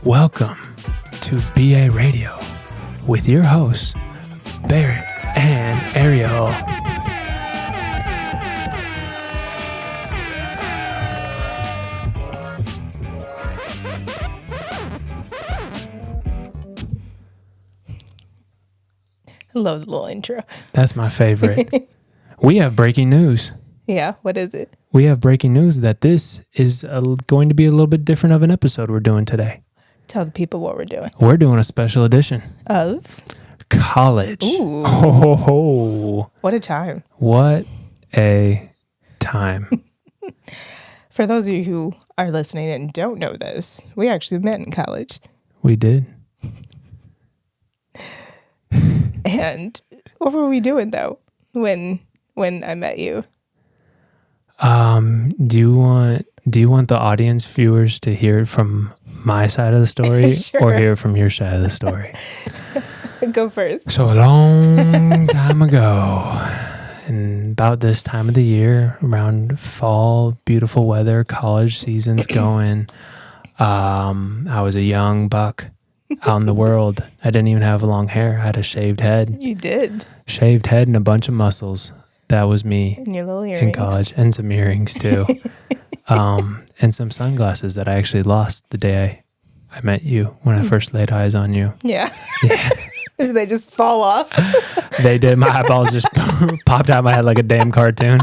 Welcome to BA Radio with your hosts, Barrett and Ariel. I love the little intro. That's my favorite. We have breaking news. Yeah, what is it? We have breaking news that this is going to be a little bit different of an episode we're doing today. Tell the people what we're doing. We're doing a special edition. Of? College. Ooh. Oh, What a time. what a time. For those of you who are listening and don't know this, we actually met in college. We did. And what were we doing, though, when I met you? Do you want the audience viewers to hear it from my side of the story Sure. or hear it from your side of the story? Go first. So a long time ago, and about this time of the year, around fall, beautiful weather, college season's going. I was a young buck out in the world. I didn't even have long hair. I had a shaved head. You did. Shaved head and a bunch of muscles. That was me And your little earrings. in college. And some earrings too. And some sunglasses that I actually lost the day I met you, when I first laid eyes on you. Yeah. Yeah. They just fall off. They did. My eyeballs just popped out of my head like a damn cartoon.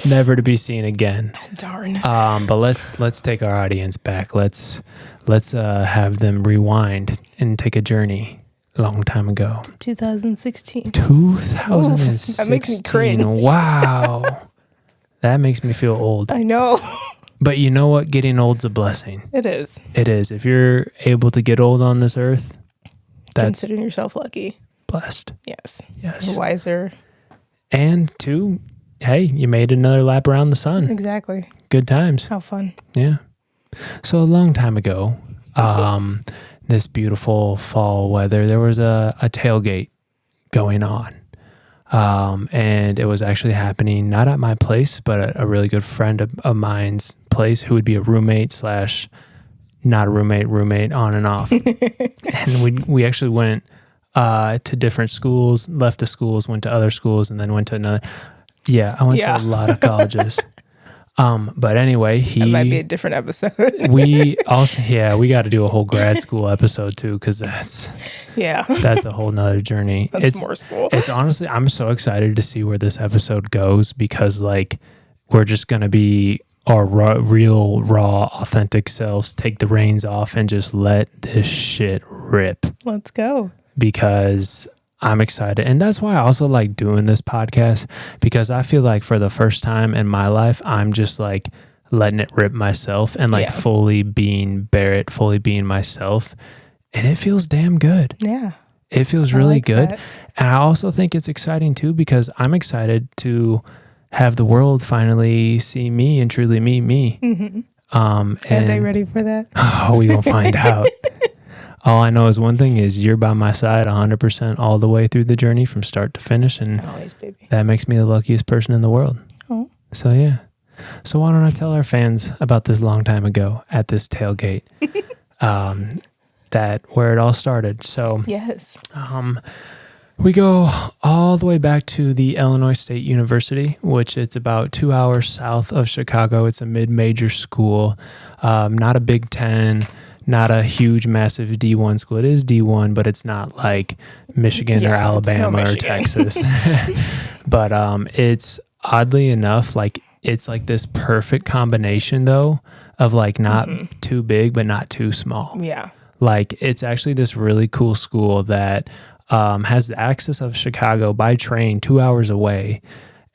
Never to be seen again. Darn. But let's take our audience back. Let's have them rewind and take a journey a long time ago. 2016. 2016. That makes me cringe. Wow. That makes me feel old. I know. But you know what? Getting old's a blessing. It is. It is. If you're able to get old on this earth, that's Consider yourself lucky. blessed. Yes. Yes. You're wiser. And two, hey, you made another lap around the sun. Exactly. Good times. How fun. Yeah. So a long time ago, this beautiful fall weather, there was a tailgate going on. And it was actually happening not at my place, but a really good friend of mine's place who would be a roommate slash not a roommate on and off. And we actually went to different schools, left the schools, went to other schools, and then went to another. Yeah, I went to a lot of colleges. But anyway, That might be a different episode. we got to do a whole grad school episode too, because that's a whole nother journey. That's more school. It's honestly, I'm so excited to see where this episode goes, because like we're just gonna be our real, raw, authentic selves, take the reins off, and just let this shit rip. Let's go. Because I'm excited. And that's why I also like doing this podcast, because I feel like for the first time in my life, I'm just like letting it rip myself and like fully being Barrett, fully being myself. And it feels damn good. Yeah. It feels really like good. that. And I also think it's exciting too, because I'm excited to have the world finally see me and truly meet me. Mm-hmm. Are Are they ready for that? Oh, we gonna find out. All I know is one thing is you're by my side 100% all the way through the journey from start to finish. And Always, baby. that makes me the luckiest person in the world. Oh. So, yeah. So why don't I tell our fans about this long time ago at this tailgate, that where it all started. So Yes. we go all the way back to the Illinois State University, which it's about 2 hours south of Chicago. It's a mid-major school, not a Big Ten, not a huge, massive D1 school. It is D1, but it's not like Michigan or Alabama or Texas. But it's oddly enough, like it's like this perfect combination though of like not too big, but not too small. Yeah. Like it's actually this really cool school that has the access of Chicago by train 2 hours away.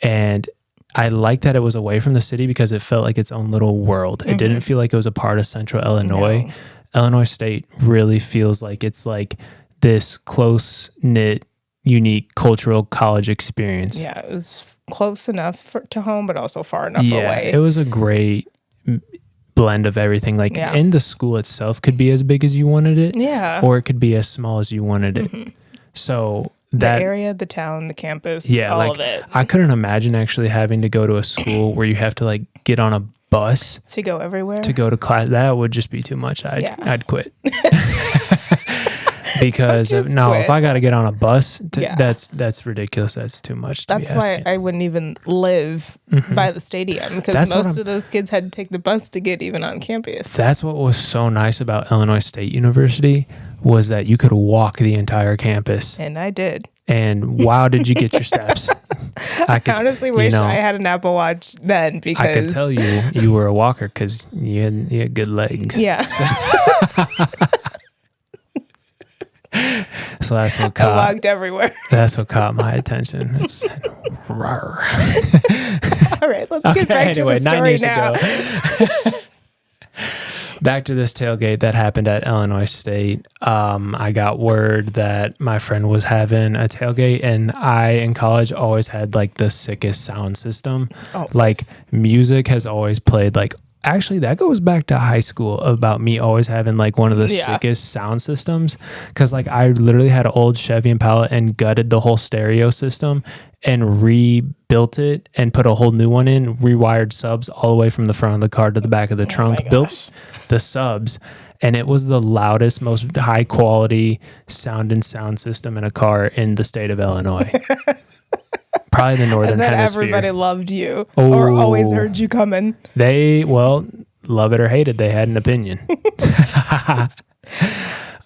And I like that it was away from the city because it felt like its own little world. It didn't feel like it was a part of central Illinois. No. Illinois State really feels like it's like this close-knit, unique cultural college experience. Yeah. It was close enough to home, but also far enough away. It was a great blend of everything. Like, and the school itself could be as big as you wanted it. Yeah. Or it could be as small as you wanted it. So that the area, the town, the campus, all of it. I couldn't imagine actually having to go to a school where you have to like get on a bus To go everywhere. to go to class, that would just be too much. I'd quit. Because Don't just no, quit. if I got to get on a bus, Yeah. that's ridiculous. That's too much. That's why I wouldn't even live by the stadium, because That's what most I'm- of those kids had to take the bus to get even on campus. That's what was so nice about Illinois State University, was that you could walk the entire campus. And I did. And wow, did you get your steps? I I honestly wish you know, I had an Apple Watch then, because I could tell you were a walker because you had good legs. Yeah. So that's what I walked everywhere. that's what caught my attention. It's, rawr. All right, let's get back to the 9 story years now. ago. Back to this tailgate that happened at Illinois State. I got word that my friend was having a tailgate, and I in college always had like the sickest sound system. Oh, Like nice. music has always played like. Actually, that goes back to high school about me always having like one of the Yeah. sickest sound systems. Cause like I literally had an old Chevy Impala and gutted the whole stereo system and rebuilt it and put a whole new one in, rewired subs all the way from the front of the car to the back of the trunk, my built gosh. the subs. And it was the loudest, most high quality sound system in a car in the state of Illinois. Probably the northern And then hemisphere. everybody loved you or always Oh. heard you coming. Well, love it or hate it, they had an opinion.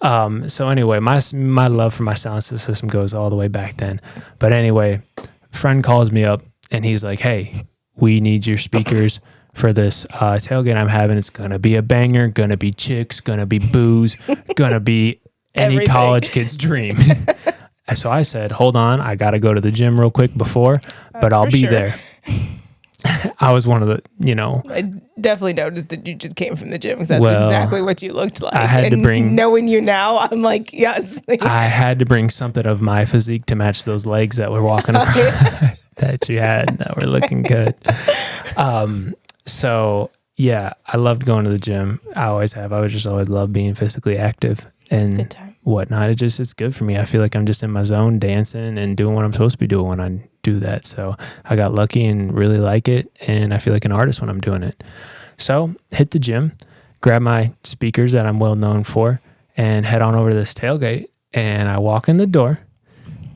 So anyway, my love for my sound system goes all the way back then. But anyway, friend calls me up and he's like, "Hey, we need your speakers for this tailgate I'm having. It's gonna be a banger. Gonna be chicks. Gonna be booze. Gonna be any Everything. college kid's dream." So I said, "Hold on, I got to go to the gym real quick before, but That's I'll for be sure. there." I was one of the, I definitely noticed that you just came from the gym, because that's Well, exactly what you looked like. I had to And bring- knowing you now, I'm like, yes. I had to bring something of my physique to match those legs that were walking across that you had that were looking good. So yeah, I loved going to the gym. I always have. I would just always love being physically active and good time. whatnot. It's good for me. I feel like I'm just in my zone, dancing and doing what I'm supposed to be doing when I do that. So I got lucky and really like it, and I feel like an artist when I'm doing it. So hit the gym, grab my speakers that I'm well known for, and head on over to this tailgate. And I walk in the door,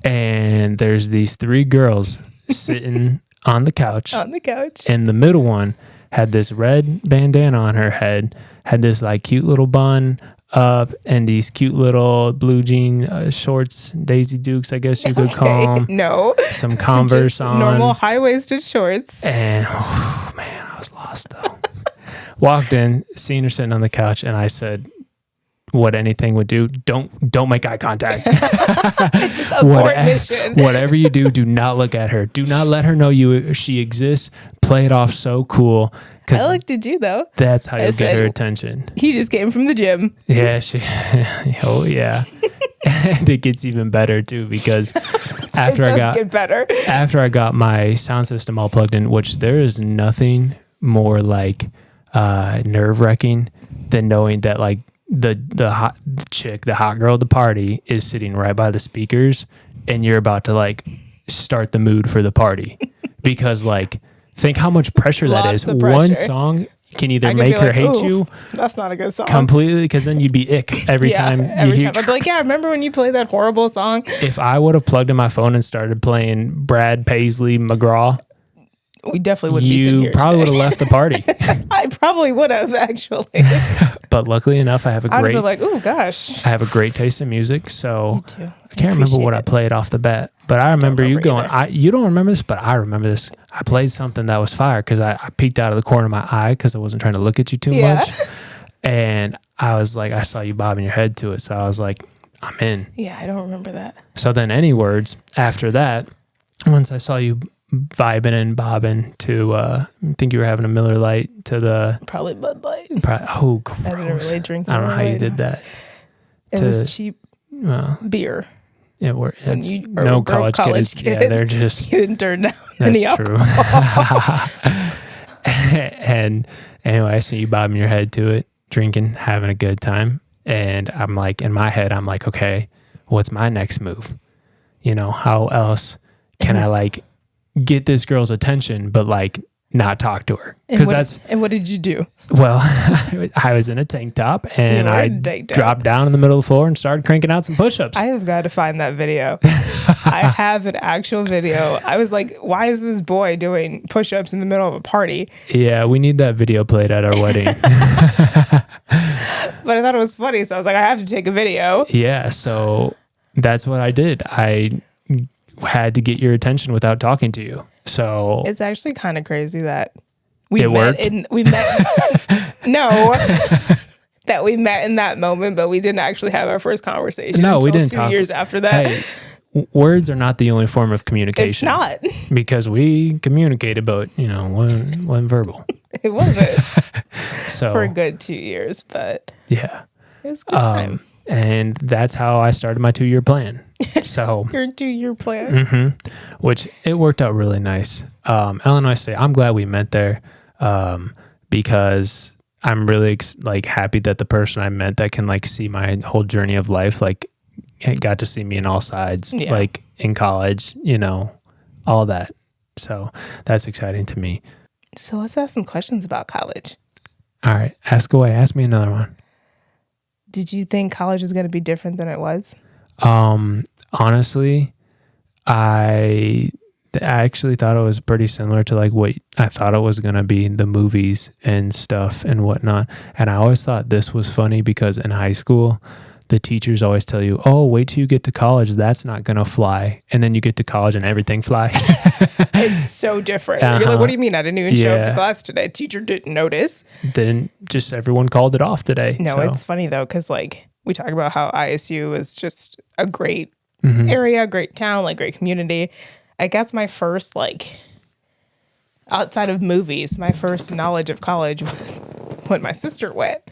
and there's these three girls sitting on the couch. On the couch. And the middle one had this red bandana on her head, had this like cute little bun up, and these cute little blue jean shorts, Daisy Dukes, I guess you could call them. No. Some Converse Just on. normal high-waisted shorts. And oh man, I was lost though. Walked in, seen her sitting on the couch, and I said, "What anything would do, don't make eye contact. Just abort mission. Whatever you do, do not look at her. Do not let her know she exists. Play it off so cool, I because looked at you, though. that's how you'll get said- her attention." He just came from the gym. Yeah, oh yeah. And it gets even better too, because It after does get better. my sound system all plugged in, which there is nothing more like nerve wracking than knowing that like the hot chick, the hot girl at the party is sitting right by the speakers, and you're about to like start the mood for the party. Because like, think how much pressure that Lots is. of One pressure. song can either I could make be her like, hate "Ooh, you That's not a good song. completely, because then you'd be ick every time you Every hear. time. I'd be like, yeah, remember when you played that horrible song? If I would have plugged in my phone and started playing Brad Paisley McGraw, We definitely wouldn't be sitting you here probably would today. have left the party. I probably would have, actually. But luckily enough, I have a I'd have great been like, ooh, gosh. I have a great taste in music, so too. I can't remember what I played off the bat, but I remember you remember going. either. You don't remember this, but I remember this. I played something that was fire because I peeked out of the corner of my eye because I wasn't trying to look at you too Yeah. much, and I was like, I saw you bobbing your head to it, so I was like, I'm in. Yeah, I don't remember that. So then, any words after that? Once I saw you vibing and bobbing to, I think you were having a Miller Lite to the. Probably Bud Light. Oh, gross. I didn't really drink I don't know Miller how you Lite. did that. It to- was cheap Well, beer. yeah, When it's, you are a no broke college kid. Yeah, kid. they're just. You didn't turn down any That's alcohol. true. And anyway, I see you bobbing your head to it, drinking, having a good time. And I'm like, in my head, I'm like, okay, what's my next move? You know, how else can I like get this girl's attention, but like not talk to her. And Because that's, what did you do? well, I was in a tank top and You were I in a tank top. dropped down in the middle of the floor and started cranking out some push-ups. I have got to find that video. I have an actual video. I was like, why is this boy doing push-ups in the middle of a party? Yeah, we need that video played at our wedding. But I thought it was funny, so I was like, I have to take a video. Yeah, so that's what I did. I had to get your attention without talking to you. So It's actually kind of crazy that It worked? we met no that we met in that moment, but we didn't actually have our first conversation No, we until didn't 2 talk. years after that. hey, words are not the only form of It's communication. not. Because we communicated, but wasn't verbal. It wasn't So for a good 2 years, but yeah. it was a good time. And that's how I started my 2-year plan. So Your 2-year plan. which it worked out really nice. Illinois State, I'm glad we met there because I'm really happy that the person I met that can see my whole journey of life, got to see me in all sides, Yeah. in college, all that. So that's exciting to me. So let's ask some questions about college. All right, ask away. Ask me another one. Did you think college was going to be different than it was? Honestly, I actually thought it was pretty similar to what I thought it was going to be in the movies and stuff and whatnot. And I always thought this was funny because in high school, the teachers always tell you, oh, wait till you get to college. That's not going to fly. And then you get to college and everything fly. It's so different. You're like, what do you mean? I didn't even show up to Yeah. class today. Teacher didn't notice. Then just everyone called it off today. No, So, it's funny though, because we talk about how ISU is just a great Mm-hmm. area, great town, great community. I guess my first outside of movies, my first knowledge of college was when my sister went.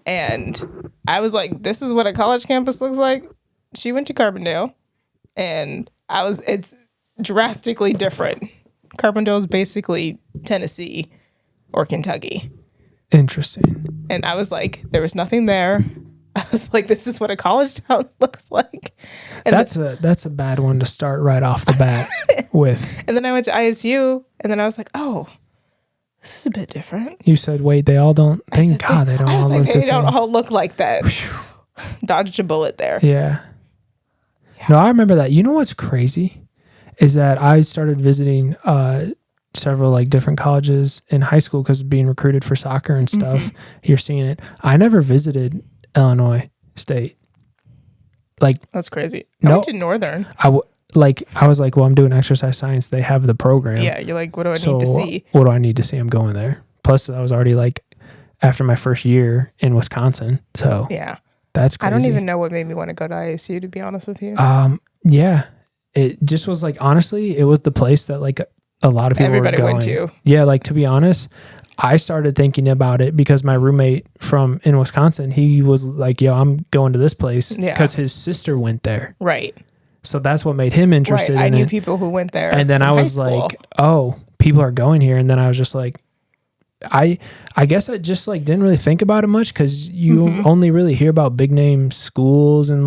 And I was like, this is what a college campus looks like. She went to Carbondale and it's drastically different. Carbondale is basically Tennessee or Kentucky. Interesting. And I was like, there was nothing there. I was like, this is what a college town looks like. And That's a bad one to start right off the bat with. and then I went to ISU and then I was like, oh, this is a bit different. You said, wait, they all don't. Thank God they don't I was all like, look the they don't same. all look like that. Dodged a bullet there. Yeah. No, I remember that. You know what's crazy is that I started visiting several different colleges in high school because being recruited for soccer and stuff. You're seeing it. I never visited Illinois State. That's crazy. I No. went to Northern. I was like, well, I'm doing exercise science. They have the program. Yeah, you're like, what do I So need to see? what do I need to see? I'm going there. Plus, I was already after my first year in Wisconsin. So Yeah. that's crazy. I don't even know what made me want to go to ISU, to be honest with you. Yeah. It just was honestly, it was the place that a lot of people Everybody were went going. to. Yeah, to be honest, I started thinking about it because my roommate in Wisconsin, he was like, yo, I'm going to this place Yeah. because his sister went there. Right. So that's what made him interested Right. I in knew it. people who went there. And then from I high was school. like, oh, people are going here. And then I was just like, I guess I just didn't really think about it much because you only really hear about big name schools and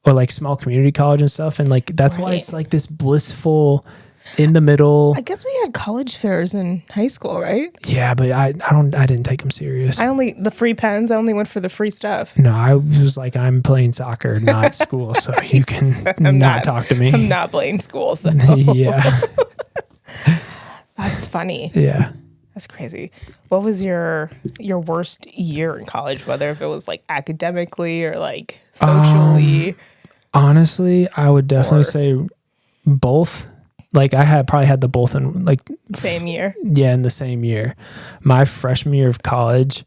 or small community college and stuff. And that's why Right. it's this blissful in the middle. I guess we had college fairs in high school, right? Yeah, but I didn't take them serious. The free pens, I only went for the free stuff. No, I was I'm playing soccer, not school. So you can I'm not talk to me. I'm not playing school, so Yeah. that's funny. Yeah. That's crazy. What was your worst year in college, whether if it was academically or socially? Honestly, I would definitely Or- say both. I probably had the both in Same year. yeah, in the same year. My freshman year of college,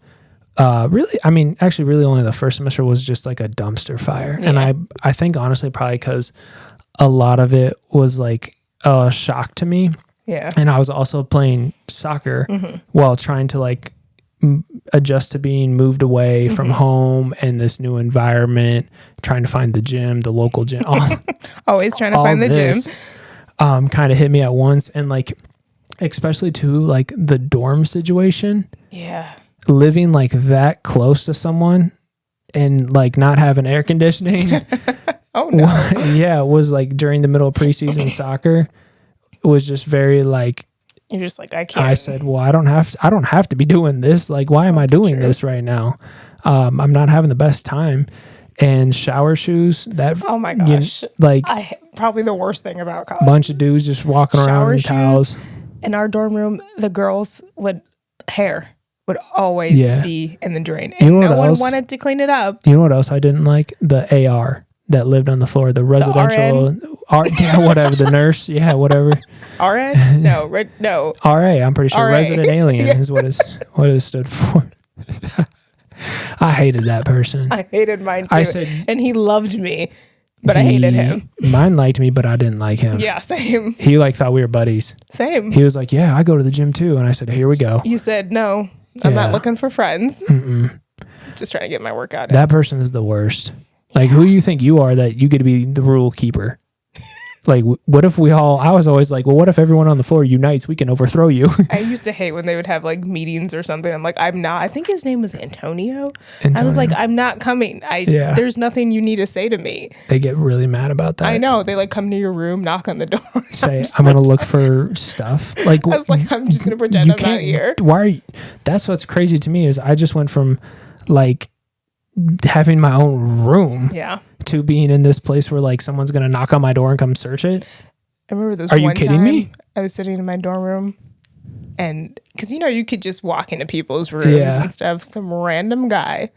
really only the first semester was just a dumpster fire. Yeah. And I think honestly probably because a lot of it was a shock to me. Yeah. And I was also playing soccer while trying to adjust to being moved away from home and this new environment, trying to find the gym, the local gym. Always trying to find the gym. Kind of hit me at once. And especially too, the dorm situation, Yeah. living that close to someone and not having air conditioning. Oh no. Yeah, it was during the middle of preseason soccer. It was just very You're just like, I can't. I said, well, I don't have to be doing this. Like, why am I doing this right now? I'm not having the best time. And shower shoes, oh my gosh. like probably the worst thing about college. Bunch of dudes just walking around in towels. In our dorm room, the girls' hair would always be in the drain. And no one wanted to clean it up. You know what else I didn't like? The AR that lived on the floor, the residential, whatever, the nurse, whatever. RN? No. RA, I'm pretty sure. RA. Resident Alien is what it stood for. I hated that person. I hated mine too. And he loved me, but I hated him. Mine liked me, but I didn't like him. Yeah, same. He thought we were buddies. Same. He was like, yeah, I go to the gym too. And I said, here we go. You said, no, I'm not looking for friends. Just trying to get my workout in. That person is the worst. Like, who do you think you are that you get to be the rule keeper? Like, what if I was always like, well, what if everyone on the floor unites? We can overthrow you. I used to hate when they would have like meetings or something. I'm like, I think his name was Antonio. I was like, I'm not coming. There's nothing you need to say to me. They get really mad about that. I know. They like come to your room, knock on the door. Say, I'm going to look for stuff. Like, I was like, I'm just going to pretend I'm not here. Why are you? That's what's crazy to me is I just went from like having my own room. Yeah. To being in this place where like someone's gonna knock on my door and come search it. I remember this. Are you kidding me? I was sitting in my dorm room, and because you could just walk into people's rooms and stuff. Some random guy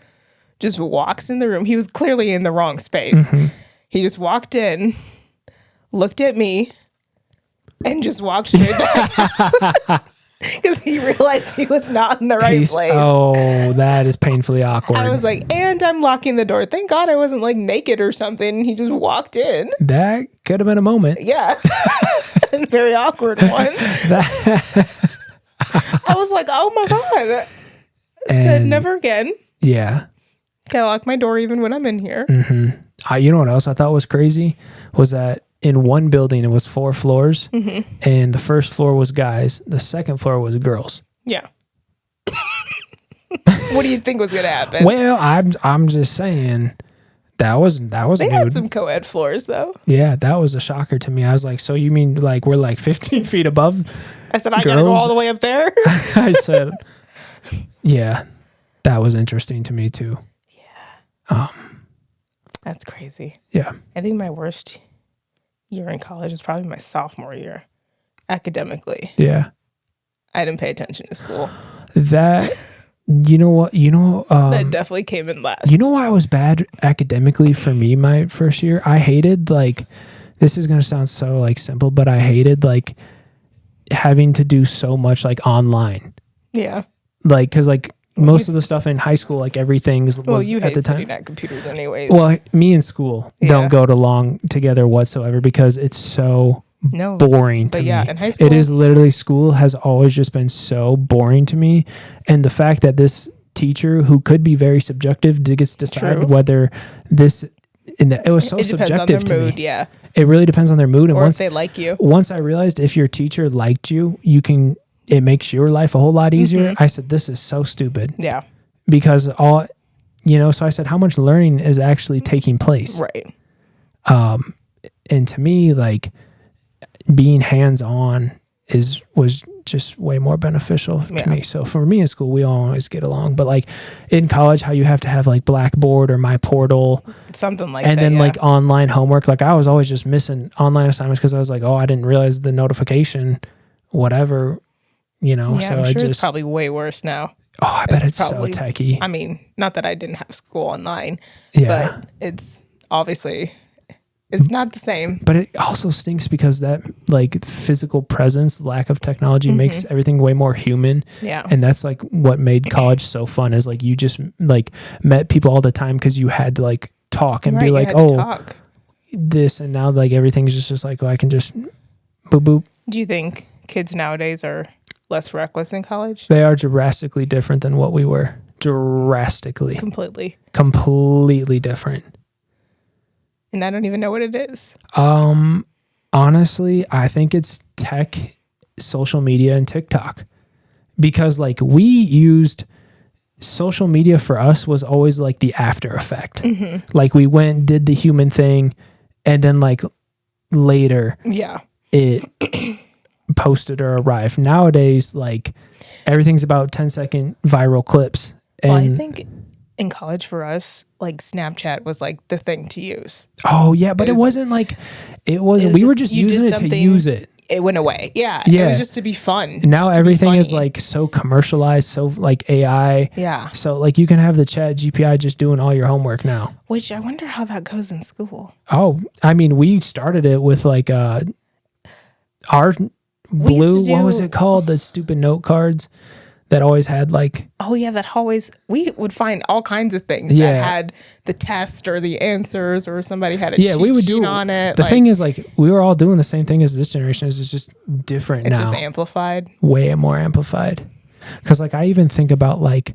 just walks in the room. He was clearly in the wrong space. He just walked in, looked at me, and just walked straight back. Because he realized he was not in the right place. Oh, that is painfully awkward. I was like, and I'm locking the door. Thank God I wasn't like naked or something. He just walked in. That could have been a moment. Yeah. A very awkward one. I was like, oh my God. Said never again. Yeah. Gotta lock my door even when I'm in here. You know what else I thought was crazy? Was that in one building, it was 4 floors, and the first floor was guys. The second floor was girls. Yeah. What do you think was gonna happen? Well, I'm just saying that was they had some co-ed floors though. Yeah, that was a shocker to me. I was like, so you mean like we're like 15 feet above? I said, I gotta go all the way up there. I said, yeah, that was interesting to me too. Yeah. That's crazy. Yeah. I think my worst year in college was probably my sophomore year, academically. Yeah. I didn't pay attention to school. That, that definitely came in last. You know why I was bad academically for me my first year? I hated like, this is going to sound so like simple, but I hated like having to do so much like online. Yeah. Like, cause like, most of the stuff in high school, like everything's was you at the time. Sitting at computers anyways. Well, me and school don't go along together whatsoever because it's so boring to me. In high school, it is literally school has always just been so boring to me, and the fact that this teacher who could be very subjective gets to decide whether this. It was so subjective to mood, me. Yeah, it really depends on their mood, and once if they like you. Once I realized if your teacher liked you, you can. It makes your life a whole lot easier. I said, this is so stupid. Yeah. Because so I said, how much learning is actually taking place? Right. And to me, like being hands-on was just way more beneficial to me. So for me in school, we always get along, but like in college, how you have to have like Blackboard or My Portal, something like and that. And then like online homework. Like I was always just missing online assignments because I was like, oh, I didn't realize the notification, whatever. Yeah, so I'm sure it's probably way worse now. Oh, I bet it's probably, so techie. I mean, not that I didn't have school online, but it's obviously, it's not the same. But it also stinks because that like physical presence, lack of technology makes everything way more human. Yeah. And that's like what made college so fun is like you just like met people all the time because you had to like talk and be like, oh, this, and now like everything's just like, oh, I can just boop, boop. Do you think kids nowadays are less reckless in college? They are drastically different than what we were. Drastically. Completely different. And I don't even know what it is. Honestly, I think it's tech, social media, and TikTok. Because like we used social media for us was always like the after effect. Like we went, did the human thing, and then like later it posted or arrive. Nowadays, like everything's about 10-second viral clips. And Well, I think in college for us, like Snapchat was like the thing to use. oh yeah, but it was- wasn't like it was. It was We were just- just you did using it to something- use it. It went away. Yeah. It Yeah. was just to be fun. Now to be everything is funny. like so commercialized, so like AI. Yeah. So like you can have the Chat GPI just doing all your homework now. Which I wonder how that goes in school. Oh, I mean, we started it with like our blue. to What was do- it called? The stupid note cards that always had like. Oh yeah, that always we would find all kinds of things Yeah. that had the test or the answers or somebody had a Yeah, cheat we would sheet do on it. The like, thing is, like, we were all doing the same thing as this generation. It's just different it's now. just amplified. Way more amplified. Because like I even think about like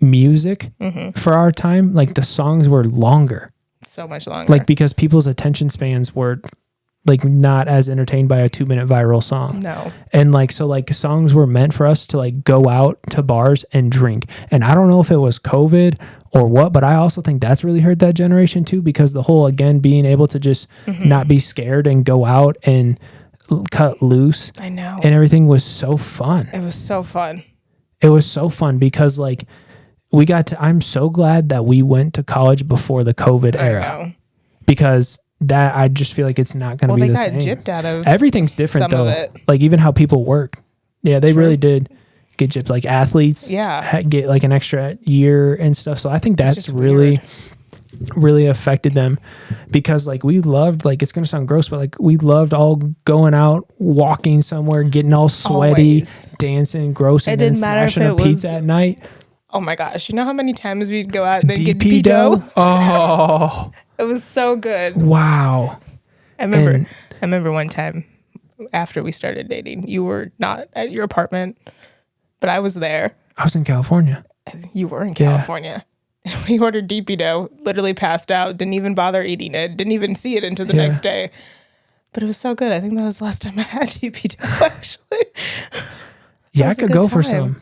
music for our time. Like the songs were longer. So much longer. Like because people's attention spans were like not as entertained by a 2-minute viral song. no. And like so like songs were meant for us to like go out to bars and drink. And I don't know if it was COVID or what, but I also think that's really hurt that generation too, because the whole again being able to just not be scared and go out and cut loose I know. and everything was so fun. It was so fun. It was so fun because like we got to I'm so glad that we went to college before the COVID I era know. because that I just feel like it's not going to Well, be they the got same. gypped out of Everything's different some of though. it. Like even how people work. Yeah, they True. really did get gypped. Like athletes Yeah. get like an extra year and stuff. So I think that's just really really affected them because like we loved like it's going to sound gross but like we loved all going out walking somewhere getting all sweaty Always. dancing gross and It then didn't matter if smashing a it was- pizza at night. Oh my gosh. You know how many times we'd go out and then get DP pedo? dough. Oh It was so good. wow. I remember And- I remember one time after we started dating, you were not at your apartment, but I was there. I was in California. You were in Yeah. California. We ordered DP dough, literally passed out, didn't even bother eating it, didn't even see it until the Yeah. next day. But it was so good. I think that was the last time I had DP dough, actually. Yeah, I was a could good go for time. some.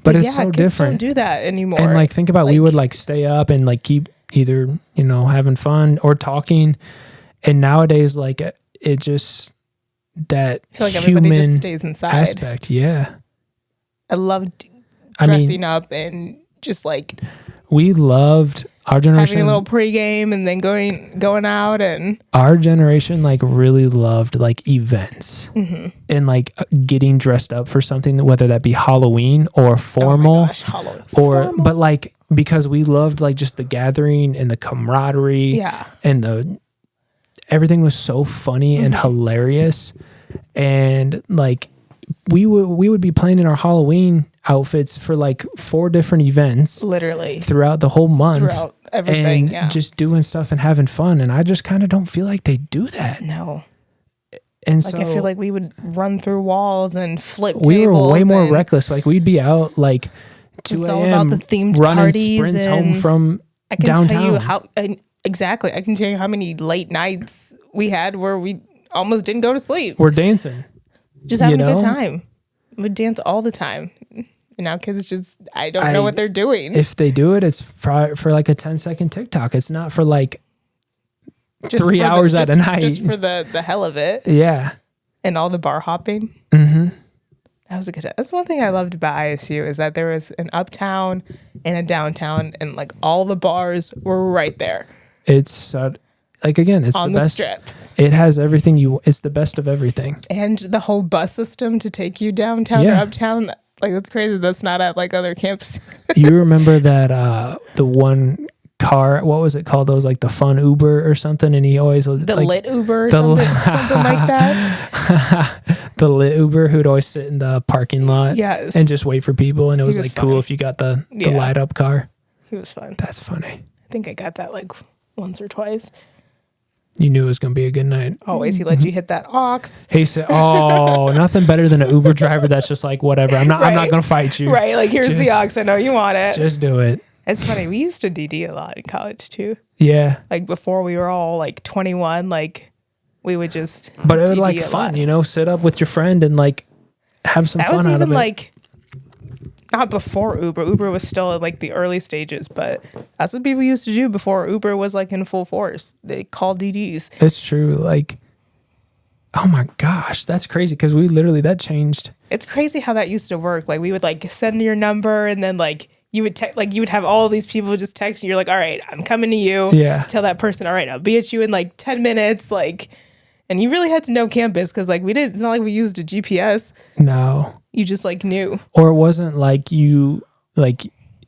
But it's yeah, so kids different. don't do that anymore. And like think about we Like- would like stay up and like keep either, you know, having fun or talking. And nowadays like it just that I feel like everybody human just stays inside. aspect. Yeah. I loved I dressing mean, up and just like we loved our generation. having a little pregame and then going out and Our generation like really loved like events and like getting dressed up for something, whether that be Halloween or formal. Oh my gosh, Halloween. Or Formal? but like because we loved like just the gathering and the camaraderie yeah. and the everything was so funny and hilarious and like we would be playing in our Halloween outfits for like 4 different events Literally throughout the whole month throughout everything. and Yeah. just doing stuff and having fun and I just kind of don't feel like they do that. No. And Like so I feel like we would run through walls and flip we were tables way more and reckless. Like we'd be out like 2 It's all about a.m. the themed running parties sprints home and from I can downtown. tell you how exactly. I can tell you how many late nights we had where we almost didn't go to sleep. we're dancing. Just having you a good know? time. We'd dance all the time. And now kids just I don't know I- what they're doing. If they do it, it's for like a 10-second TikTok. It's not for like Just 3 for the- hours at a just- night. Just for the hell of it. yeah. And all the bar hopping. Mm-hmm. That was a good time. That's one thing I loved about ISU is that there was an uptown and a downtown and like all the bars were right there It's like again, it's on the the best. strip. It has everything it's the best of everything. And the whole bus system to take you downtown Yeah. or uptown, like that's crazy. That's not at like other camps. You remember that the one car? What was it called? That was like the fun Uber or something. And he always The like, lit Uber or the something, lit- something like that. the lit Uber who'd always sit in the parking lot Yes. and just wait for people. And it was was like cool funny. if you got the Yeah. light up car. He was fun. That's funny. I think I got that like once or twice. You knew it was gonna be a good night. Always he let you hit that aux. He said, "Oh, nothing better than an Uber driver that's just like whatever. I'm not Right. gonna fight you. Right. Like here's the Just- aux. I know you want it. Just do it." It's funny. We used to DD a lot in college too. Yeah, Like before we were all like 21, like we would just but it was DD like a fun, lot. you know, sit up with your friend and like have some That fun was out of even it. like not before Uber. Uber was still in like the early stages, but that's what people used to do before Uber was like in full force. They called DDs. It's true. Like, Oh my gosh, that's crazy because we literally that changed. It's crazy how that used to work. Like we would like send your number and then like you would you would have all these people just text you. You're like, all right, I'm coming to you. Yeah. Tell that person, all right, I'll be at you in like 10 minutes. Like, and you really had to know campus because like it's not like we used a GPS. No. You just like knew. Or it wasn't like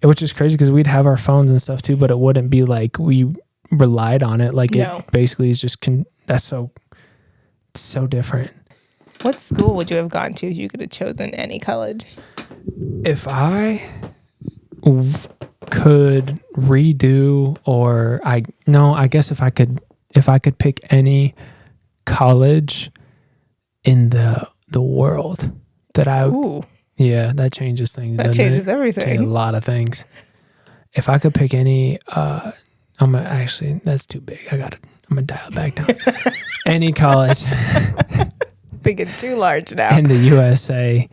which is crazy because we'd have our phones and stuff too, but it wouldn't be like we relied on it. Like No. it basically is just, that's so different. What school would you have gone to if you could have chosen any college? If I could redo I guess if I could pick any college in the world that Ooh, that changes things. that doesn't changes it? everything. Changes a lot of things. If I could pick any, that's too big. I'm gonna dial it back down. Any college Thinking too large now. in the USA.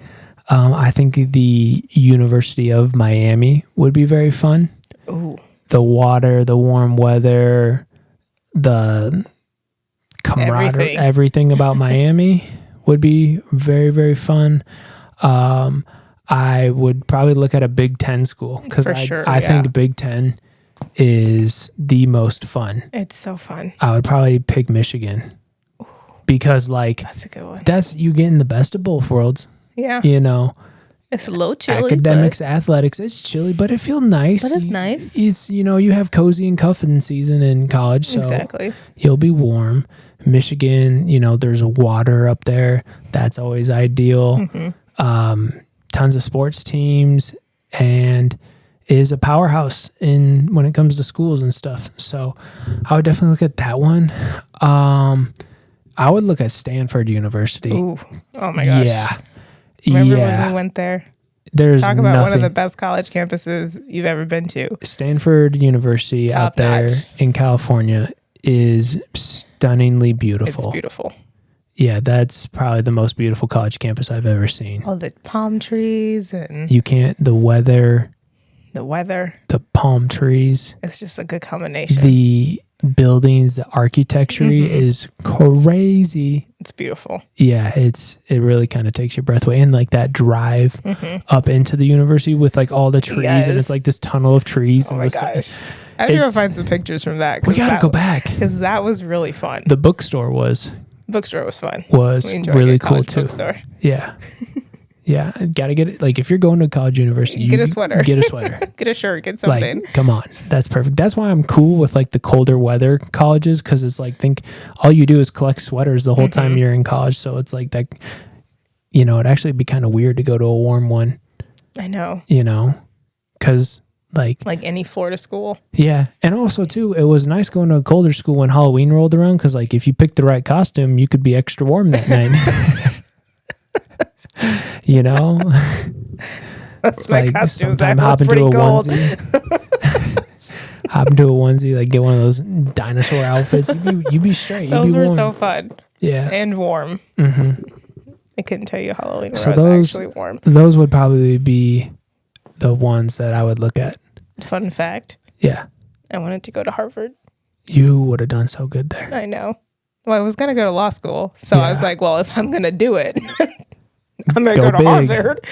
I think the University of Miami would be very fun. Ooh, The water, the warm weather, the camaraderie, everything about Miami would be very, very fun. I would probably look at a Big Ten school because I think Big Ten is the most fun. it's so fun. I would probably pick Michigan because That's a good one. you getting the best of both worlds. Yeah, You know, it's a little chilly. academics, athletics. It's chilly, but it feels nice. But it's nice. It's you have cozy and cuffing season in college, so Exactly. you'll be warm. Michigan, there's water up there. That's always ideal. Mm-hmm. Tons of sports teams and is a powerhouse when it comes to schools and stuff. So I would definitely look at that one. I would look at Stanford University. Ooh, oh my gosh. Yeah. Remember when we went there? There's Talk about one of nothing. the best college campuses you've ever been to. Stanford University Top out there notch. in California is stunningly beautiful. It's beautiful. Yeah, that's probably the most beautiful college campus I've ever seen. All the palm trees and The weather, the weather. the palm trees, It's just a good combination. the buildings, the architecture is crazy. It's beautiful. Yeah, it really kind of takes your breath away. And like that drive up into the university with like all the trees and Yes. it's like this tunnel of trees. Oh and my gosh. I have to go find some pictures from that. We gotta go back. Because that was really fun. The bookstore was Bookstore was fun. was We enjoyed really a cool college too. bookstore. Yeah. Yeah. Gotta get it. Like if you're going to a college university, Get a sweater. Get a sweater. Get a shirt. Get something. Like, come on. That's perfect. That's why I'm cool with like the colder weather colleges. Cause it's like, all you do is collect sweaters the whole time you're in college. So it's like that, it'd actually be kind of weird to go to a warm one, I know. cause like Any Florida school. yeah. And also too, it was nice going to a colder school when Halloween rolled around. Cause like if you picked the right costume, you could be extra warm that night. That's my like costume. sometime That hop was into pretty a cold. onesie. Hop into a onesie, like get one of those dinosaur outfits. You'd be straight. You'd Those be were warm. so fun Yeah. and warm. Mm-hmm. I couldn't tell you Halloween where So I was those- actually warm. Those would probably be the ones that I would look at. Fun fact. Yeah. I wanted to go to Harvard. You would have done so good there. I know. Well, I was going to go to law school. So I was Yeah. like, well, if I'm going to do it, I'm going to Go go to big. Harvard.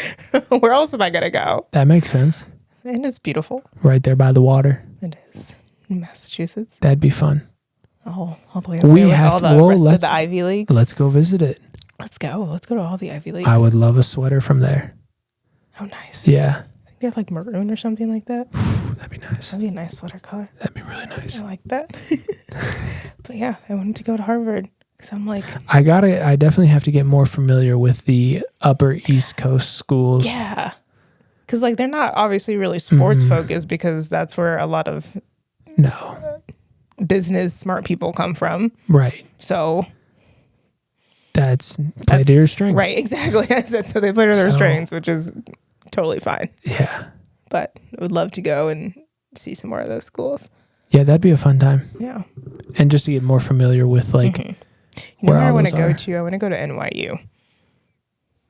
Where else am I going to go? That makes sense. And it's beautiful. Right there by the water. It is. In Massachusetts. That'd be fun. Oh, all the way up We there with have all to- the well, rest of let's- the Ivy Leagues. Let's go visit it. Let's go. Let's go to all the Ivy Leagues. I would love a sweater from there. Oh, nice. Yeah. I think they have like maroon or something like that. That'd be nice. That'd be a nice sweater color. That'd be really nice. I like that. But yeah, I wanted to go to Harvard because I'm like, I definitely have to get more familiar with the upper East Coast schools. yeah. Because like they're not obviously really sports Mm-hmm. focused because that's where a lot of No. business smart people come from. Right. So That's play to your strengths. right, exactly. I said so they play to their So- strengths, which is totally fine. Yeah. But I would love to go and see some more of those schools. Yeah, that'd be a fun time. Yeah. And just to get more familiar with like You know where where I all want to those go are. to? I want to go to NYU.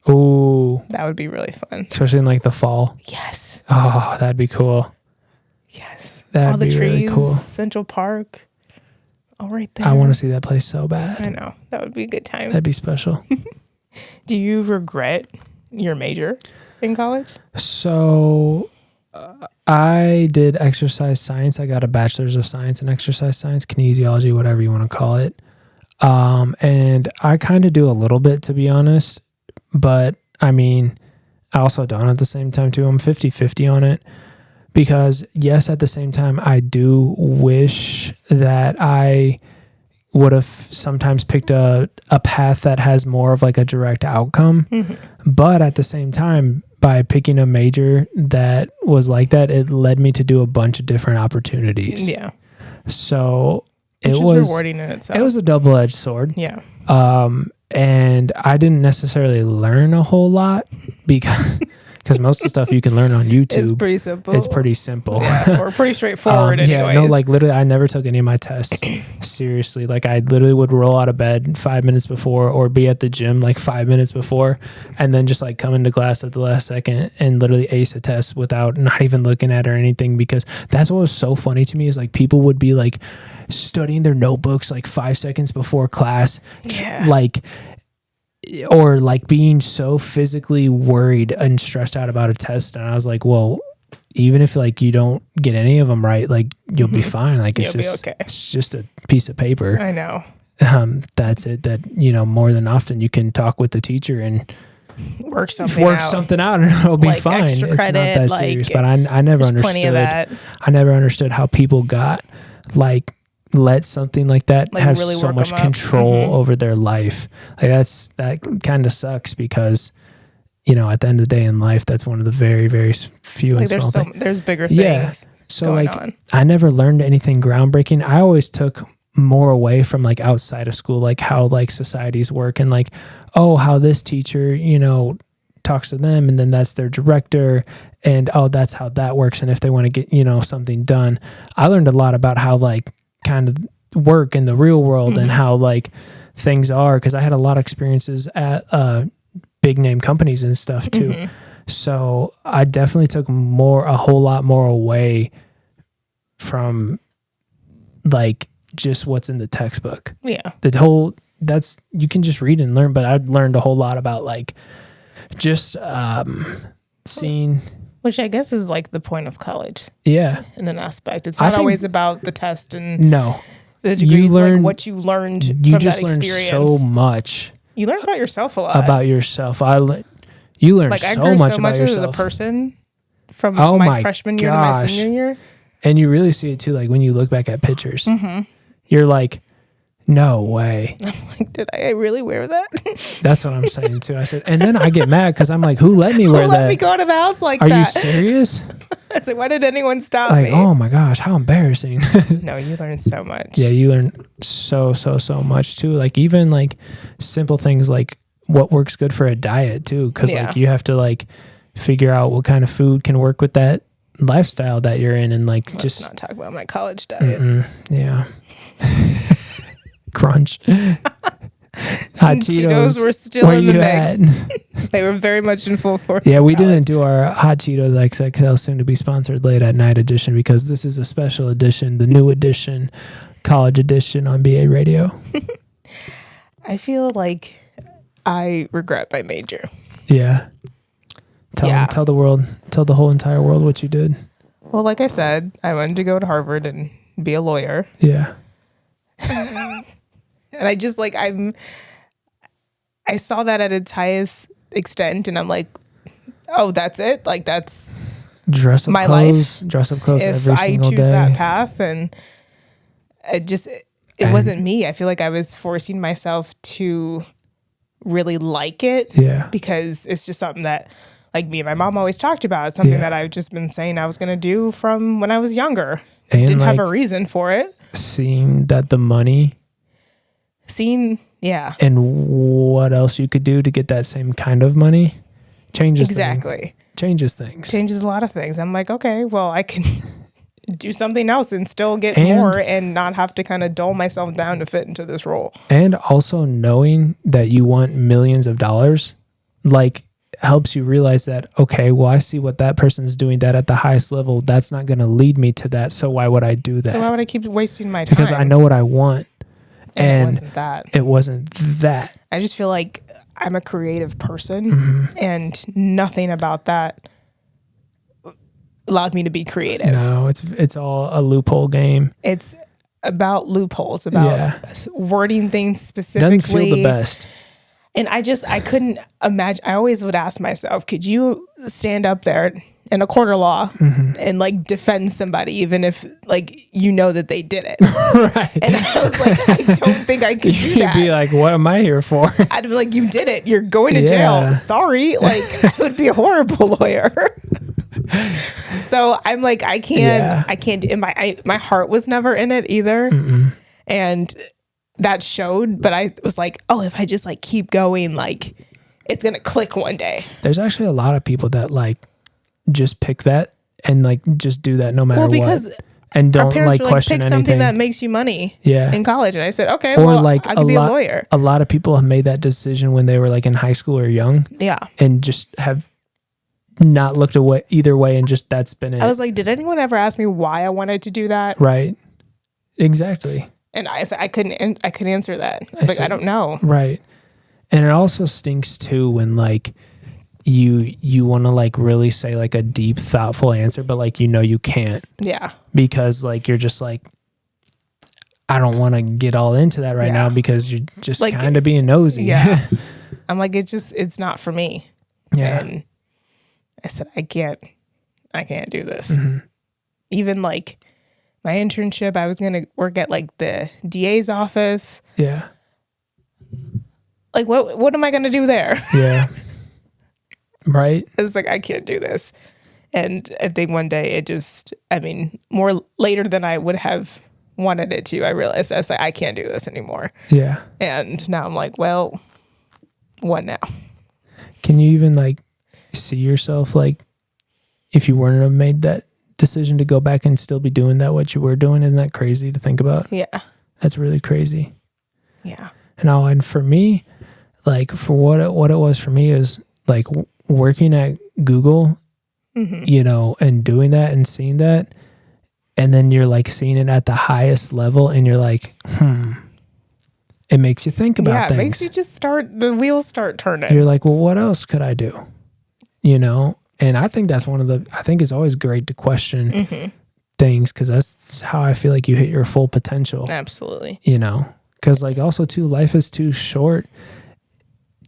Ooh, That would be really fun. especially in like the fall. Yes. Oh, that'd be cool. Yes. That'd all the be trees, really cool. Central Park. Oh, right there. I want to see that place so I bad. know. That would be a good time. That'd be special. Do you regret your major in college? So I did exercise science. I got a bachelor's of science in exercise science, kinesiology, whatever you want to call it. And I kind of do a little bit, to be honest. But I mean, I also don't at the same time too. I'm 50-50 on it. Because yes, at the same time, I do wish that I would have sometimes picked a path that has more of like a direct outcome. Mm-hmm. But at the same time, by picking a major that was like that, it led me to do a bunch of different opportunities. Yeah. So Which it is was rewarding in itself. It was a double-edged sword. Yeah. And I didn't necessarily learn a whole lot because most of the stuff you can learn on YouTube. It's pretty simple. It's pretty simple. Yeah, or pretty straightforward anyways. Yeah, no, like literally I never took any of my tests seriously. Like I literally would roll out of bed 5 minutes before or be at the gym like 5 minutes before and then just like come into class at the last second and literally ace a test without not even looking at it or anything, because that's what was so funny to me is like people would be like studying their notebooks like 5 seconds before class, Yeah. or like being so physically worried and stressed out about a test. And I was like, well, even if like you don't get any of them right, like you'll be fine. Like You'll be okay. It's just a piece of paper. I know. That's it. That, more than often you can talk with the teacher and Work something out. And it'll be Like fine. extra It's not credit, that like, serious, but I never There's understood. plenty of that. I never understood how people got let something like that Like, have really so work much 'em up. control Mhm. over their life. Like that kind of sucks because, at the end of the day in life, that's one of the very, very few and Like small things. there's bigger things Yeah. So going like on. I never learned anything groundbreaking. I always took more away from like outside of school, like how like societies work and like, oh, how this teacher, talks to them and then that's their director and oh, that's how that works. And if they want to get, something done, I learned a lot about how like kind of work in the real world and how like things are. Cause I had a lot of experiences at big name companies and stuff too. So I definitely took a whole lot more away from like just what's in the textbook. Yeah. You can just read and learn, but I learned a whole lot about like just seeing. Which I guess is like the point of college Yeah. in an aspect. It's I not think- always about the test and No. the degree. You It's learn- like what you learned You from that just learn experience. so much You learn about yourself a lot. about yourself. You learn like I so grew much so about much as a yourself. person from Oh my my freshman year to my gosh. senior year. And you really see it too, like when you look back at pictures. You're like, no way. Like, did I really wear that? That's what I'm saying too. I said, and then I get mad because I'm like, who let me wear Who that? let me go to the house like Are you that? serious? I said, why did anyone stop Like, me? oh my gosh, how embarrassing. No, you learn so much. Yeah, you learn so much too. Like even like simple things like what works good for a diet too. Cause Yeah. like you have to like figure out what kind of food can work with that lifestyle that you're in and like Let's just not talk about my college diet. yeah. Crunch. Hot Cheetos were still where in the you mix. at? They were very much in full force. Yeah, in we college. didn't do our Hot Cheetos XXL soon to be sponsored late at night edition because this is a special edition, the new edition, college edition on BA Radio. I feel like I regret my major. Yeah. Yeah. Tell the world, tell the whole entire world what you did. Well, like I said, I wanted to go to Harvard and be a lawyer. Yeah. And I just like I saw that at its highest extent and I'm like, oh, that's it? Like that's Dress up My clothes. Dress up clothes if every I single choose day. that path, and it wasn't me. I feel like I was forcing myself to really like it Yeah. because it's just something that like me and my mom always talked about. It's something Yeah. that I've just been saying I was going to do from when I was younger. And Didn't like have a reason for it. seeing that the money Yeah, and what else you could do to get that same kind of money changes exactly. changes things. Changes a lot of things. I'm like, okay, well, I can do something else and still get And- more and not have to kind of dull myself down to fit into this role. And also knowing that you want millions of dollars, like helps you realize that, okay, well, I see what that person's doing that at the highest level. That's not going to lead me to that. So why would I do that? So why would I keep wasting my time? Because I know what I want. And it wasn't that. It wasn't that. I just feel like I'm a creative person and nothing about that allowed me to be creative. No, it's all a loophole game. It's about loopholes, about wording things specifically. Doesn't feel the best. And I couldn't imagine. I always would ask myself, could you stand up there in a court of law and like defend somebody, even if like you know that they did it? Right. And I was like, I don't think I could do that. You'd be like, what am I here for? I'd be like, you did it. You're going to jail. Sorry. Like, I would be a horrible lawyer. So I'm like, I can't do it. My heart was never in it either. And that showed, but I was like, oh, if I just like keep going, like it's going to click one day. There's actually a lot of people that like just pick that and like just do that no matter because what. And don't like question pick anything. Something that makes you money in college. And I said, okay, or well, like I could be a lawyer. A lot of people have made that decision when they were like in high school or young. Yeah. And just have not looked away either way, and just that's been it. I was like, did anyone ever ask me why I wanted to do that? Right. Exactly. And I said I couldn't answer that. I don't know. Right. And it also stinks too when like you want to like really say like a deep, thoughtful answer, but like you can't. Yeah. Because like you're just like, I don't want to get all into that right now because you're just like, kind of being nosy. Yeah. I'm like, it's not for me. Yeah. And I said, I can't do this. Even like my internship, I was going to work at like the DA's office. Yeah. Like what am I going to do there? Yeah. Right. It's like, I can't do this. And I think one day more later than I would have wanted it to, I realized I was like, I can't do this anymore. Yeah. And now I'm like, well, what now? Can you even like see yourself like if you weren't have made that decision to go back and still be doing what you were doing? Isn't that crazy to think about? Yeah. That's really crazy. Yeah. And for me, like for what it was for me is like working at Google, and doing that and seeing that, and then you're like seeing it at the highest level and you're like, it makes you think about things. Yeah, it makes you just the wheels start turning. You're like, well, what else could I do? And I think that's I think it's always great to question things, because that's how I feel like you hit your full potential. Absolutely. Because like also too, life is too short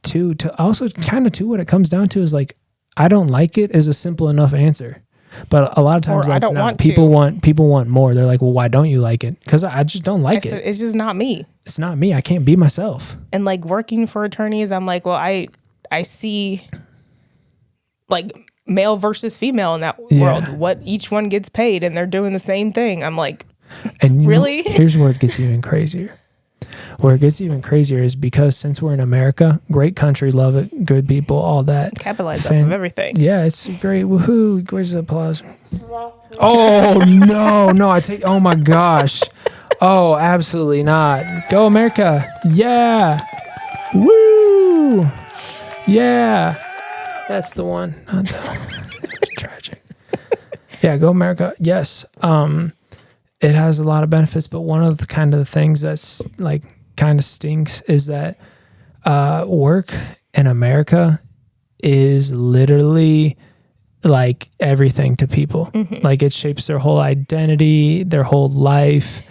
to also kind of too, what it comes down to is like, I don't like it is a simple enough answer. But a lot of times that's not. People want more. They're like, well, why don't you like it? Because I just don't like it. It's just not me. It's not me. I can't be myself. And like working for attorneys, I'm like, well, I see like male versus female in that world. What each one gets paid, and they're doing the same thing. I'm like, and really? Here's where it gets even crazier. Where it gets even crazier is because since we're in America, great country, love it, good people, all that. Capitalize off of everything. Yeah, it's great. Woohoo. Where's the applause? Oh, no. Oh my gosh. Oh, absolutely not. Go America. Yeah. Woo. Yeah. That's the one. Not that. Tragic. Yeah, go America. Yes. It has a lot of benefits, but one of the kind of the things that's like kind of stinks is that work in America is literally like everything to people. Like it shapes their whole identity, their whole life,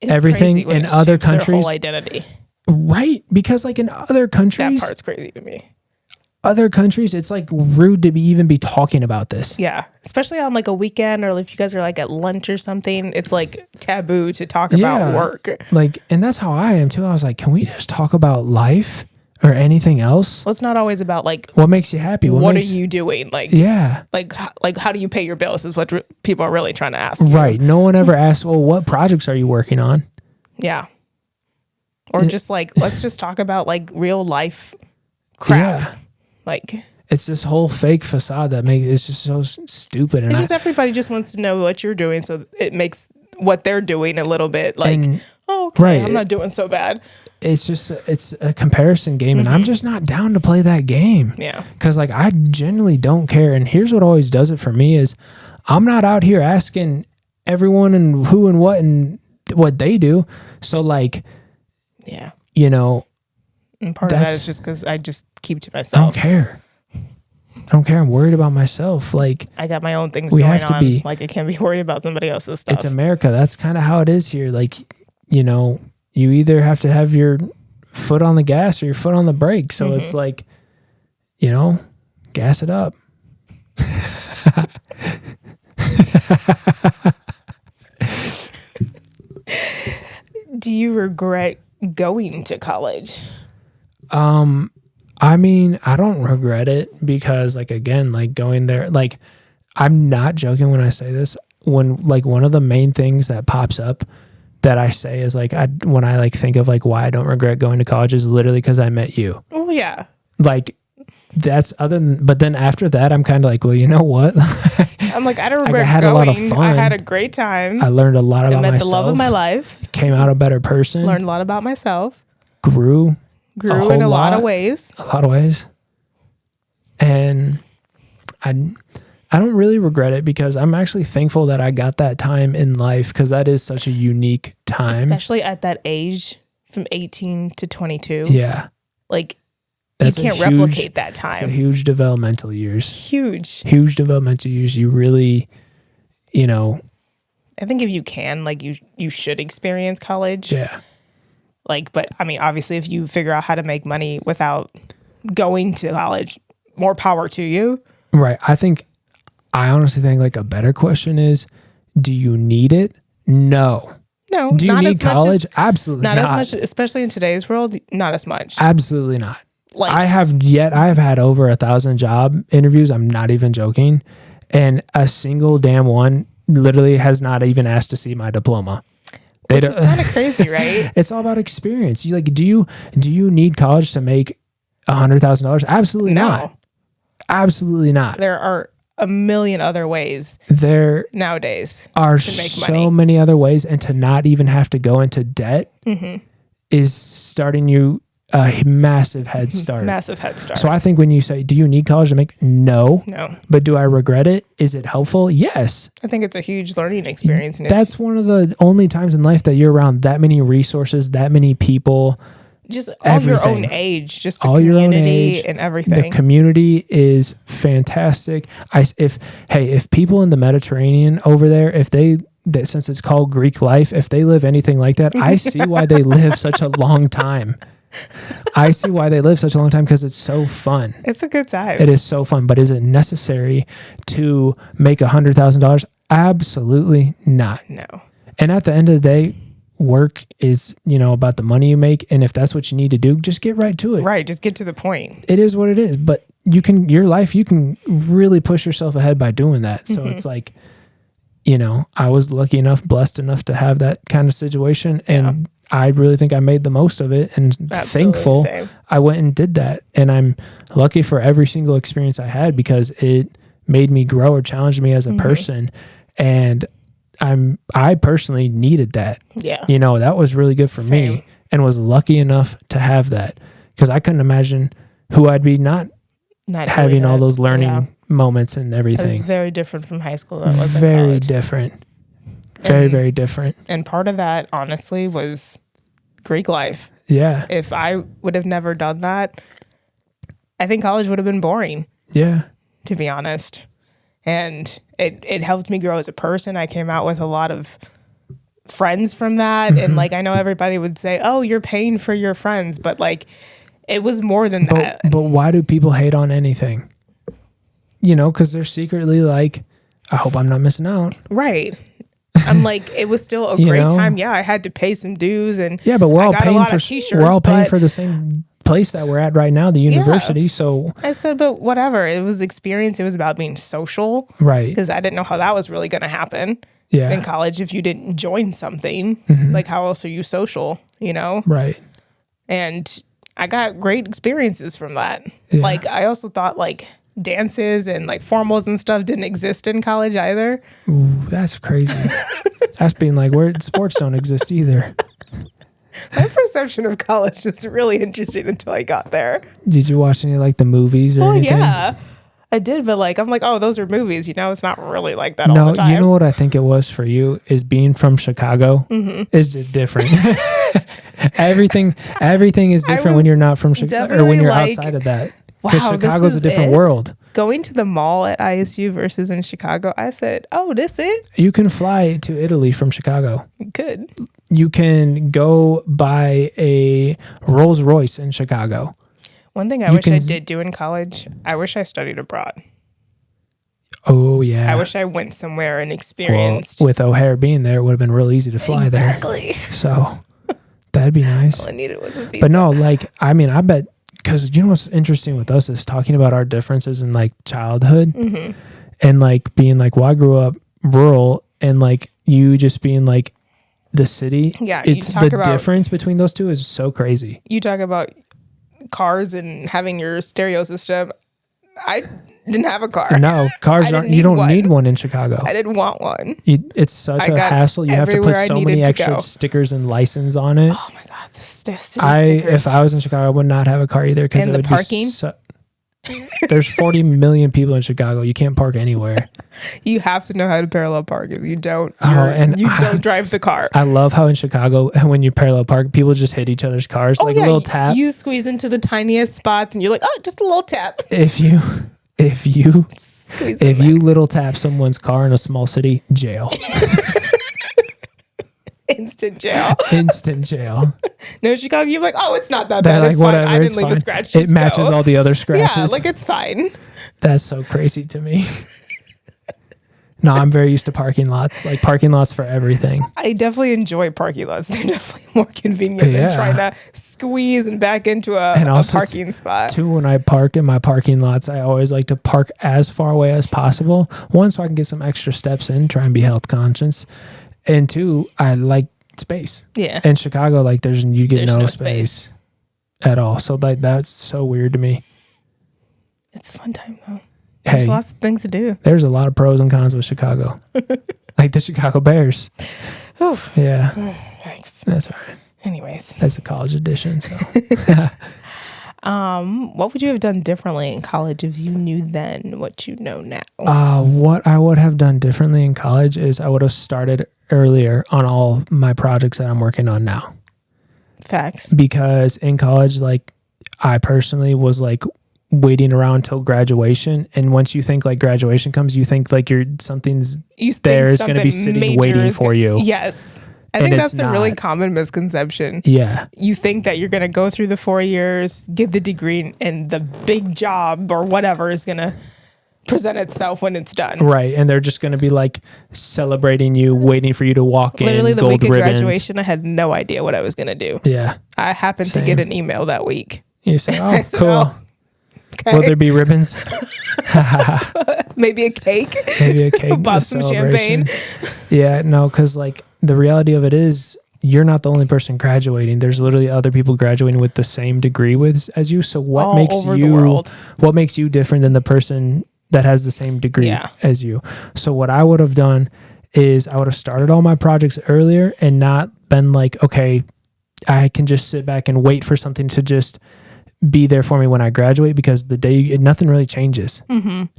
everything. In other countries, their whole identity. Right? Because like in other countries, that part's crazy to me. Other countries, it's like rude to even be talking about this. Yeah. Especially on like a weekend, or if you guys are like at lunch or something, it's like taboo to talk about work. Like, and that's how I am too. I was like, can we just talk about life or anything else? Well, it's not always about like what makes you happy. What are you doing? Like, like how do you pay your bills is what people are really trying to ask. Right. No one ever asks, well, what projects are you working on? Yeah. Or just like, let's just talk about like real life crap. Yeah. Like it's this whole fake facade that makes it's just so stupid. And it's just everybody just wants to know what you're doing, so it makes what they're doing a little bit like, okay, right. I'm not doing so bad. it's a comparison game, and I'm just not down to play that game. Yeah. Because like I genuinely don't care. And here's what always does it for me is I'm not out here asking everyone and who and what they do. So like, Yeah. you know, And part of that That's- is just because I just keep to I don't myself. care. I don't care. I'm worried about myself. Like I got my own things We going have to on. be- Like I can't be worried about somebody else's stuff. it's America. That's kind of how it is here. Like, you know, you either have to have your foot on the gas or your foot on the brake. So it's like, you know, gas it up. Do you regret going to college? I mean, I don't regret it because like again, like going there, like I'm not joking when I say this. When like one of the main things that pops up that I say is like when I like think of like why I don't regret going to college is literally because I met you. Oh yeah. Like that's but then after that I'm kind of like, well, you know what? I'm like, I don't regret had going. a lot of fun. I had a great time. I learned a lot I about met myself. the love of my life. Came out a better person. Learned a lot about myself. Grew Grew whole in a lot of lot. ways. a lot of ways. And I don't really regret it because I'm actually thankful that I got that time in life because that is such a unique time. Especially at that age from 18 to 22. Yeah. Like That's you a can't huge- replicate that It's a time. huge developmental years. Huge. Huge developmental years. You really, you know, I think if you can, like you should experience college. yeah. Like, but I mean, obviously if you figure out how to make money without going to college, more power to you. Right. I honestly think like a better question is, do you need it? No. No, Do you not need as much college? as, Absolutely not. not as much, especially in today's world, not as much. Absolutely not. Like I have had over 1,000 job interviews. I'm not even joking. And a single damn one literally has not even asked to see my diploma. which is kind of crazy, right? It's all about experience. You like, do you need college to make $100,000? Absolutely not. Absolutely not. There are a million other ways There nowadays. are make so money. many other ways, and to not even have to go into debt Mm-hmm. is starting you a massive head start. Massive head start. So I think when you say, do you need college to make? No. No, But do I regret it? Is it helpful? Yes. I think it's a huge learning experience. And That's one of the only times in life that you're around that many resources, that many people. just all your own everything. age, just the All your own community age, and The everything. community is fantastic. If people in the Mediterranean over there, since it's called Greek life, if they live anything like that, I see why they live such a long time. I see why they live such a long time because it's so fun. It's a good time. It is so fun, but is it necessary to make $100,000? Absolutely not. No. And at the end of the day, work is, about the money you make. And if that's what you need to do, just get right to it. Right. Just get to the point. It is what it is. But you can really push yourself ahead by doing that. So it's like, I was lucky enough, blessed enough to have that kind of situation. And I really think I made the most of it and Absolutely thankful same. I went and did that. And I'm lucky for every single experience I had because it made me grow or challenged me as a person. And I personally needed that. Yeah. That was really good for Same. me and was lucky enough to have that because I couldn't imagine who I'd be not Not having doing all it. those learning Yeah. moments and It was everything. very different from high school. That was in Very college. different. Very, And- very different. And part of that, honestly, was Greek life. Yeah. If I would have never done that, I think college would have been boring, Yeah. to be honest. And it helped me grow as a person. I came out with a lot of friends from that. Mm-hmm. And like, I know everybody would say, oh, you're paying for your friends. But like, it was more than that. But why do people hate on anything? Because they're secretly like, I hope I'm not missing out. Right. I'm like, it was still a You great know? time. Yeah, I had to pay some dues and Yeah, but we're I all got a paying lot for of t-shirts, we're all paying but- for the same place that we're at right now, the university. So I said, but whatever. It was experience. It was about being social right. because I didn't know how that was really going to happen Yeah. in college. If you didn't join something, like how else are you social, Right. And I got great experiences from that. Yeah. Like I also thought like dances and like formals and stuff didn't exist in college either. Ooh, that's crazy. That's being like where sports don't exist either. My perception of college was really interesting until I got there. Did you watch any like the movies or Well, anything? yeah, I did, but like, I'm like, oh, those are movies. You know, it's not really like that all No, the time. you know what I think it was for you is being from Chicago is just different. everything is different when was you're not from Chicago or definitely when you're like, outside of that. Because wow, this Chicago's a is different it? world. Going to the mall at ISU versus in Chicago, I said, oh, this it? You can fly to Italy from Chicago. Good. You can go buy a Rolls Royce in Chicago. One thing I You wish I can- did do in college, I wish I studied abroad. Oh yeah. I wish I went somewhere and Well, experienced. with O'Hare being there, it would have been real easy to fly Exactly. there. So that'd be nice. All I needed was a visa. But no, like, I mean, I bet, because you know what's interesting with us is talking about our differences in like childhood Mm-hmm. and like being like, well, I grew up rural and like you just being like the city. Yeah, you It's talk the about- difference between those two is so crazy. You talk about cars and having your stereo system. I didn't have a car. No, cars I didn't aren't, you need don't one. need one in Chicago. I didn't want one. It's such I a got hassle. You have to put everywhere I so many needed to extra go. stickers and license on it. Oh my god, the city stickers. If I was in Chicago, I would not have a car either because And it the would parking? be so, there's 40 million people in Chicago. You can't park anywhere. You have to know how to parallel park. If you don't, Oh, and you don't drive the car. I love how in Chicago, when you parallel park, people just hit each other's cars like a little tap. You squeeze into the tiniest spots, and you're like, oh, just a little tap. If you Squeeze in if you little tap someone's car in a small city, jail, instant jail. instant jail. No, Chicago, you're like, oh, it's not that They're bad. like It's whatever. fine. I It's didn't leave fine. a scratch. It Just matches go. all the other scratches. Yeah, like it's fine. That's so crazy to me. No, I'm very used to parking lots. Like parking lots for everything. I definitely enjoy parking lots. They're definitely more convenient Yeah. than trying to squeeze and back into And a also parking spot. Too, when I park in my parking lots, I always like to park as far away as possible. One, so I can get some extra steps in, try and be health conscious. And two, I like space. Yeah. In Chicago, like you get There's no no space at all. So like that's so weird to me. It's a fun time, though. There's Hey, lots of things to do. there's a lot of pros and cons with Chicago. Like the Chicago Bears. Oof. Yeah, Thanks. that's all right. Anyways, That's a college edition. So what would you have done differently in college if you knew then what you know now? what I would have done differently in college is I would have started earlier on all my projects that I'm working on now. Facts. Because in college, like I personally was like waiting around till graduation, and once you think like graduation comes, you think like something's You think there is going to be something sitting major waiting is for you. Yes. I And think it's that's a really not. common misconception. Yeah, You think that you're going to go through the 4 years, get the degree, and the big job or whatever is going to present itself when it's done. right. And they're just going to be like celebrating you, waiting for you to walk Literally in, the gold week of ribbons. graduation, I had no idea what I was going to do. Yeah, I happened to Same. get an email that week. you say, I "Oh, said, cool. "Oh, okay. Will there be ribbons? Maybe a cake. Maybe a cake, Bought a some celebration." champagne. Yeah, no, because like the reality of it is you're not the only person graduating. There's literally other people graduating with the same degree as you. So what All makes over the you world. what makes you different than the person that has the same degree Yeah. as you? So what I would have done is I would have started all my projects earlier and not been like, okay, I can just sit back and wait for something to just be there for me when I graduate, because the day nothing really changes.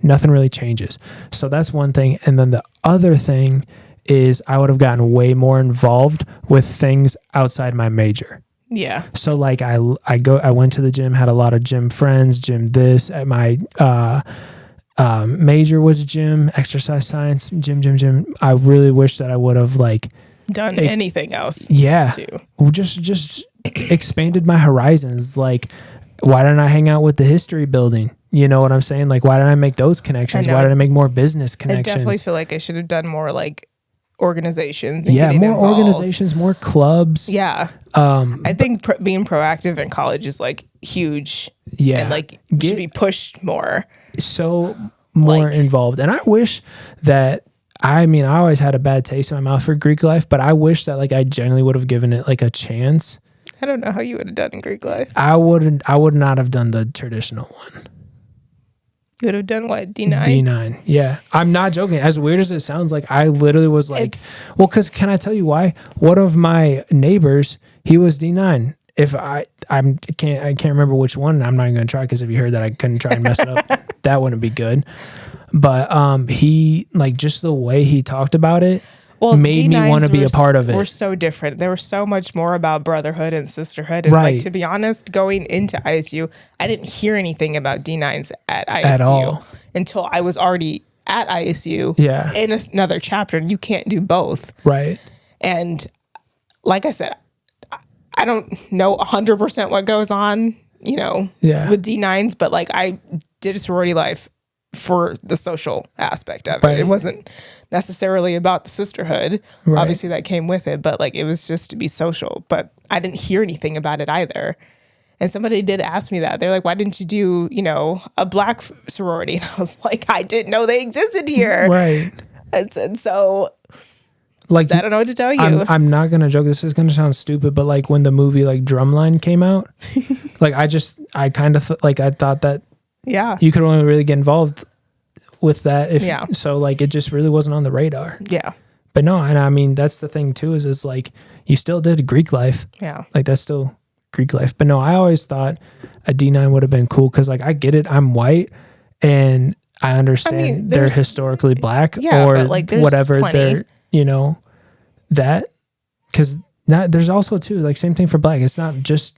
Nothing really changes. So that's one thing. And then the other thing is I would have gotten way more involved with things outside my major. Yeah. So like I went to the gym, had a lot of gym friends, gym this at my major was gym, exercise science, gym. I really wish that I would have like, Done anything else yeah, too. just expanded my horizons. Like, why didn't I hang out with the history building? You know what I'm saying? Like, why didn't I make those connections? I know. Why didn't I make more business I definitely connections? feel like I should have done more like organizations. And Yeah, getting more involved. organizations, more clubs. Yeah. I think being proactive in college is like huge. Yeah, And like Get- should be pushed more. so more Like- involved. And I wish that, I mean, I always had a bad taste in my mouth for Greek life, but I wish that like I genuinely would have given it like a chance. I don't know how you would have done in Greek life. I would not have done the traditional one. You would have done what? D9? D9. Yeah. I'm not joking. As weird as it sounds, like I literally was like, It's- well, because can I tell you why? One of my neighbors, he was D9. If I can't remember which one. I'm not even gonna try because if you heard that, I couldn't try and mess it up. That wouldn't be good. But he like just the way he talked about it made me D9s want to be a part of it. We're so different. They were so much more about brotherhood and sisterhood. And Right. like, to be honest, going into ISU, I didn't hear anything about D9s at ISU At all. until I was already at ISU Yeah. in another chapter. And you can't do both. Right. And like I said, I don't know 100% what goes on, Yeah. with D9s, but like I did a sorority life for the social aspect of it. Right. It wasn't necessarily about the sisterhood. Right. Obviously that came with it, but like it was just to be social. But I didn't hear anything about it either. And somebody did ask me that. They're like, why didn't you do, a black sorority? And I was like, I didn't know they existed here. Right. And so Like I don't know what to tell you. I'm not gonna joke. This is gonna sound stupid, but like when the movie like Drumline came out, like I kind of I thought that Yeah. you could only really get involved with that if Yeah. so like it just really wasn't on the radar. Yeah. But no, and I mean that's the thing too is like you still did Greek life, Yeah. like that's still Greek life. But no, I always thought a D9 would have been cool because like I get it, I'm white and I understand they're there's- historically black Yeah, or but, like, there's whatever plenty. they're that because there's also too like same thing for black. It's not just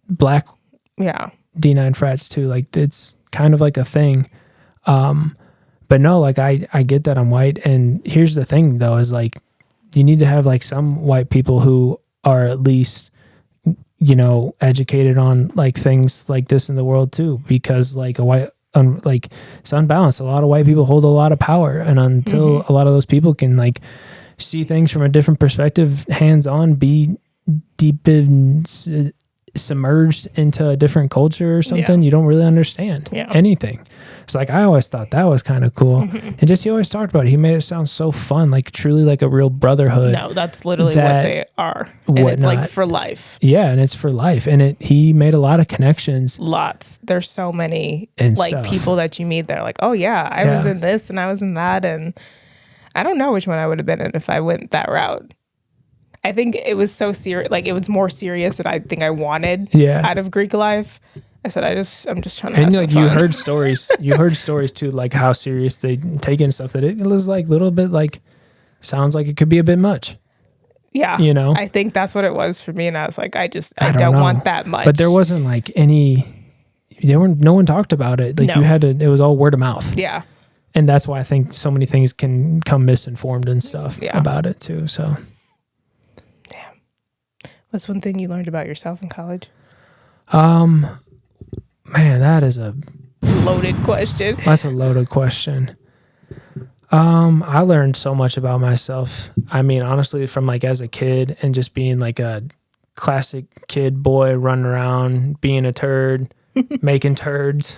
black Yeah. D9 frats too. Like it's kind of like a thing. But no, like I get that I'm white. And here's the thing though, is like you need to have like some white people who are at least, educated on like things like this in the world too, because like like it's unbalanced. A lot of white people hold a lot of power. And until a lot of those people can like see things from a different perspective, hands on, be deep in submerged into a different culture or something, you don't really understand anything. So like I always thought that was kind of cool. And just he always talked about it. He made it sound so fun, like truly like a real brotherhood. No, that's literally that what they are. And it's like whatnot. for life. Yeah, and it's for life. And he made a lot of connections. Lots. There's so many And like stuff. people that you meet that are like, oh yeah, I was Yeah. in this and I was in that. And I don't know which one I would have been in if I went that route. I think it was so serious. Like it was more serious than I think I wanted out of Greek life. I said, I'm just trying to have And some like fun. you heard stories too, like how serious they take in stuff that it was like a little bit like sounds like it could be a bit much. Yeah. I think that's what it was for me. And I was like, I don't know. want that much. But there wasn't like no one talked about it. Like No. it was all word of mouth. Yeah. And that's why I think so many things can come misinformed and stuff about it too. So What's one thing you learned about yourself in college? man, that is Loaded question. that's a loaded question. I learned so much about myself. I mean, honestly, from like as a kid and just being like a classic kid boy running around, being a turd, making turds,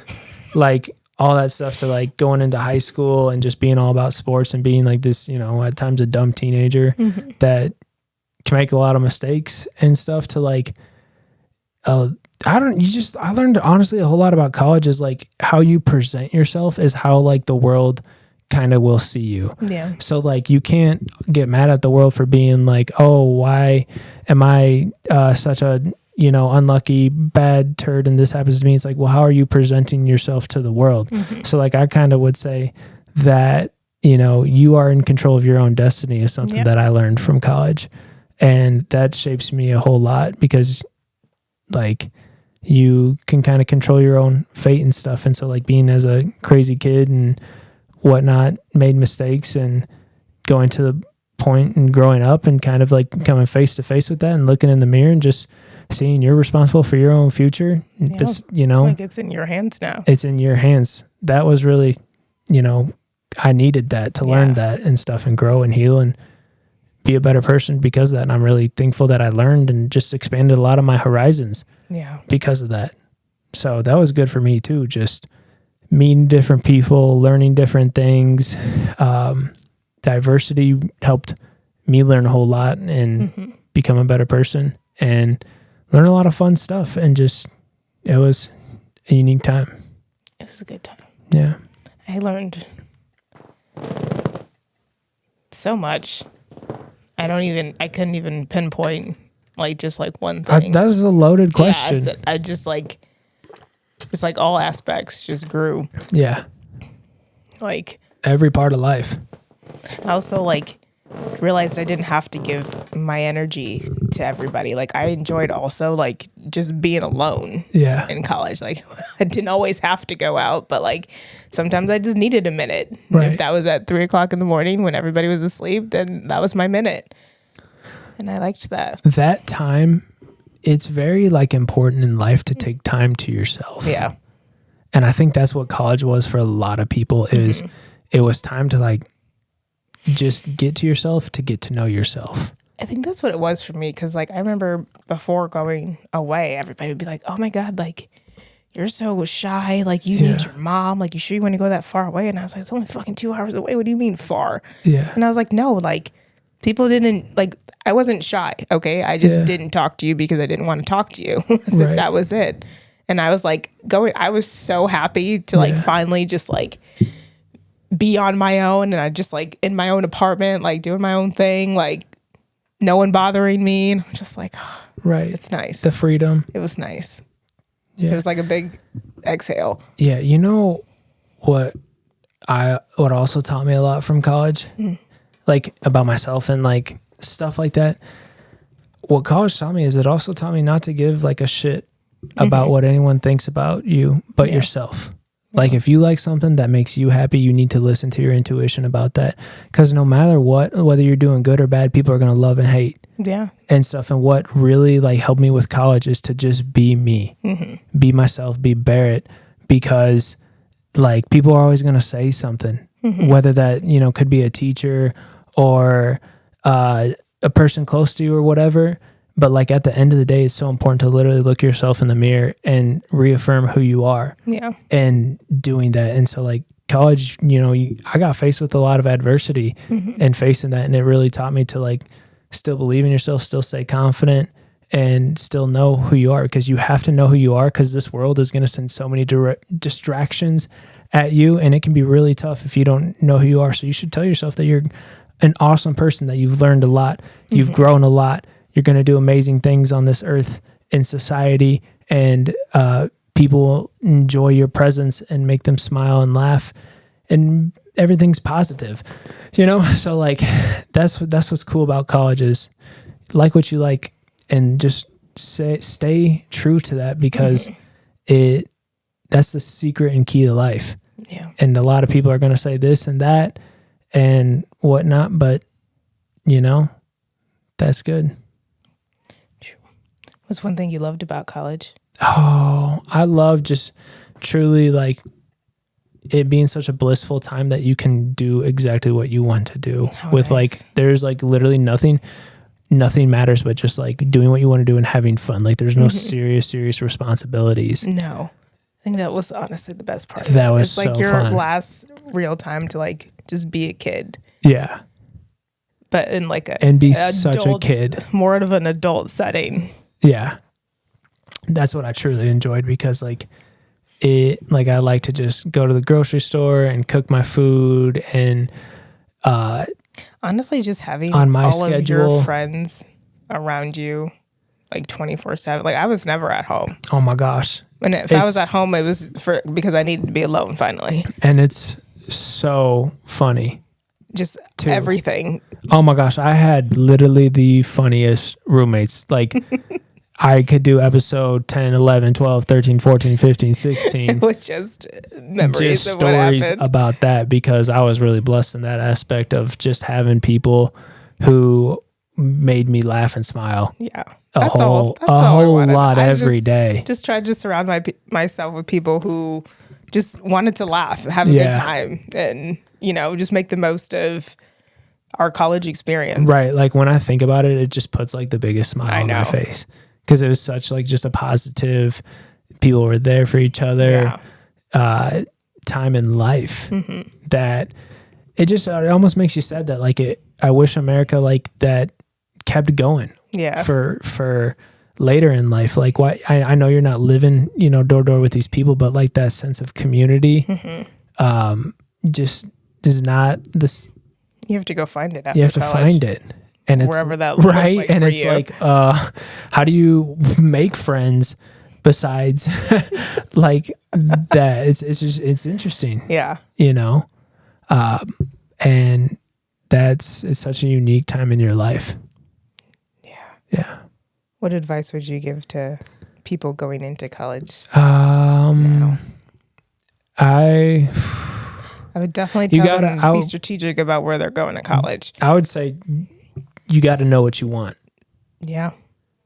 like all that stuff to like going into high school and just being all about sports and being like this, at times a dumb teenager that can make a lot of mistakes and stuff to like, I learned honestly a whole lot about college is like how you present yourself is how like the world kind of will see you. Yeah. So like you can't get mad at the world for being like, oh, why am I such a unlucky bad turd and this happens to me? It's like, well, how are you presenting yourself to the world? So like I kind of would say that you are in control of your own destiny is something that I learned from college, and that shapes me a whole lot because like you can kind of control your own fate and stuff. And so like being as a crazy kid and whatnot, made mistakes and going to the point and growing up and kind of like coming face to face with that and looking in the mirror and just seeing you're responsible for your own future. It's, like it's in your hands now. It's in your hands. That was really, I needed that to learn that and stuff and grow and heal and be a better person because of that. And I'm really thankful that I learned and just expanded a lot of my horizons because of that. So that was good for me too. Just meeting different people, learning different things. Diversity helped me learn a whole lot and become a better person and learn a lot of fun stuff. And just, it was a unique time. It was a good time. Yeah. I learned so much. I couldn't even pinpoint like just like one thing. That is a loaded question. Yeah, I just like, it's like all aspects just grew. Yeah. Like Every part of life. I also like realized I didn't have to give my energy to everybody. Like I enjoyed also like just being alone Yeah. in college. Like I didn't always have to go out, but like sometimes I just needed a minute. Right. If that was at 3:00 in the morning when everybody was asleep, then that was my minute. And I liked that. That time, it's very like important in life to take time to yourself. Yeah. And I think that's what college was for a lot of people is it was time to like just get to yourself, to get to know yourself. I think that's what it was for me. Cause like I remember before going away, everybody would be like, oh my God, like you're so shy. Like you need your mom. Like you sure you want to go that far away? And I was like, it's only fucking 2 hours away. What do you mean far? Yeah. And I was like, no, like people didn't like, I wasn't shy. Okay. I just didn't talk to you because I didn't want to talk to you. So Right. that was it. And I was like I was so happy to like finally just like be on my own. And I just like in my own apartment, like doing my own thing, like no one bothering me. And I'm just like, oh, Right. it's nice. The freedom. It was nice. Yeah. It was like a big exhale. Yeah. You know what also taught me a lot from college? Like about myself and like stuff like that. What college taught me is it also taught me not to give like a shit about what anyone thinks about you, but yourself. Like if you like something that makes you happy, you need to listen to your intuition about that. Because no matter what, whether you're doing good or bad, people are going to love and hate and stuff. And what really like helped me with college is to just be me, be myself, be Barrett, because like people are always going to say something, whether that, you know, could be a teacher or a person close to you or whatever. But like at the end of the day, it's so important to literally look yourself in the mirror and reaffirm who you are. Yeah. And doing that. And so like college, you know, I got faced with a lot of adversity and facing that. And it really taught me to like still believe in yourself, still stay confident and still know who you are, because you have to know who you are, because this world is going to send so many distractions at you. And it can be really tough if you don't know who you are. So you should tell yourself that you're an awesome person, that you've learned a lot, you've grown a lot. You're going to do amazing things on this earth in society, and people enjoy your presence and make them smile and laugh, and everything's positive, you know? So like, that's what's cool about college is like what you like and just stay true to that, because that's the secret and key to life. Yeah. And a lot of people are going to say this and that and whatnot, but you know, that's good. What's one thing you loved about college? Oh, I love just truly like it being such a blissful time that you can do exactly what you want to do with like, there's like literally nothing matters but just like doing what you want to do and having fun. Like there's no serious responsibilities. No, I think that was honestly the best part. That was it's like so your fun. last real time to like just be a kid. Yeah. But in like such a kid. More of an adult setting. Yeah. That's what I truly enjoyed, because like I like to just go to the grocery store and cook my food, and honestly just having on my all schedule of your friends around you like 24/7. Like I was never at home. Oh my gosh. And if I was at home, it was because I needed to be alone finally. And it's so funny. Just everything. Oh my gosh. I had literally the funniest roommates. Like I could do episode 10, 11, 12, 13, 14, 15, 16. It was just memories just of what stories happened. about that, because I was really blessed in that aspect of just having people who made me laugh and smile. Yeah. A That's whole all I wanted. lot I every day. Just tried to surround myself with people who just wanted to laugh, have a good time, and, you know, just make the most of our college experience. Right. Like when I think about it, it just puts like the biggest smile on my face, because it was such like just a positive, people were there for each other, time in life that it almost makes you sad that like I wish America like that kept going. Yeah. For later in life. Like why I know you're not living, you know, door to door with these people, but like that sense of community just is not this. You have to go find it after You have to college. find it. And it's Wherever that looks right. like and for it's you. like, how do you make friends besides like that? It's interesting, Yeah. you know? And it's such a unique time in your life. Yeah. Yeah. What advice would you give to people going into college? I would definitely You tell gotta- them be strategic about where they're going to college. would say you got to know what you want. Yeah.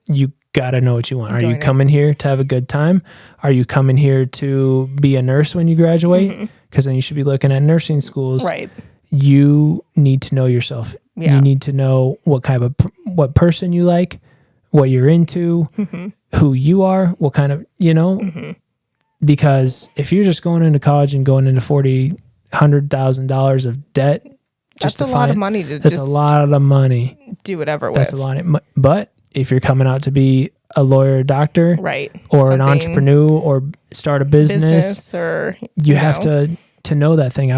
You got to know what you want. Are you Going in. coming here to have a good time? Are you coming here to be a nurse when you graduate? Because then you should be looking at nursing schools. Right. You need to know yourself. Yeah. You need to know what person you like, what you're into, who you are, what kind of, because if you're just going into college and going into $100,000 of debt, That's a lot of money to that's just a lot of money. do whatever That's with. a lot. But if you're coming out to be a lawyer, doctor, Right. or an Something- entrepreneur, or start a business, or you have to know that thing.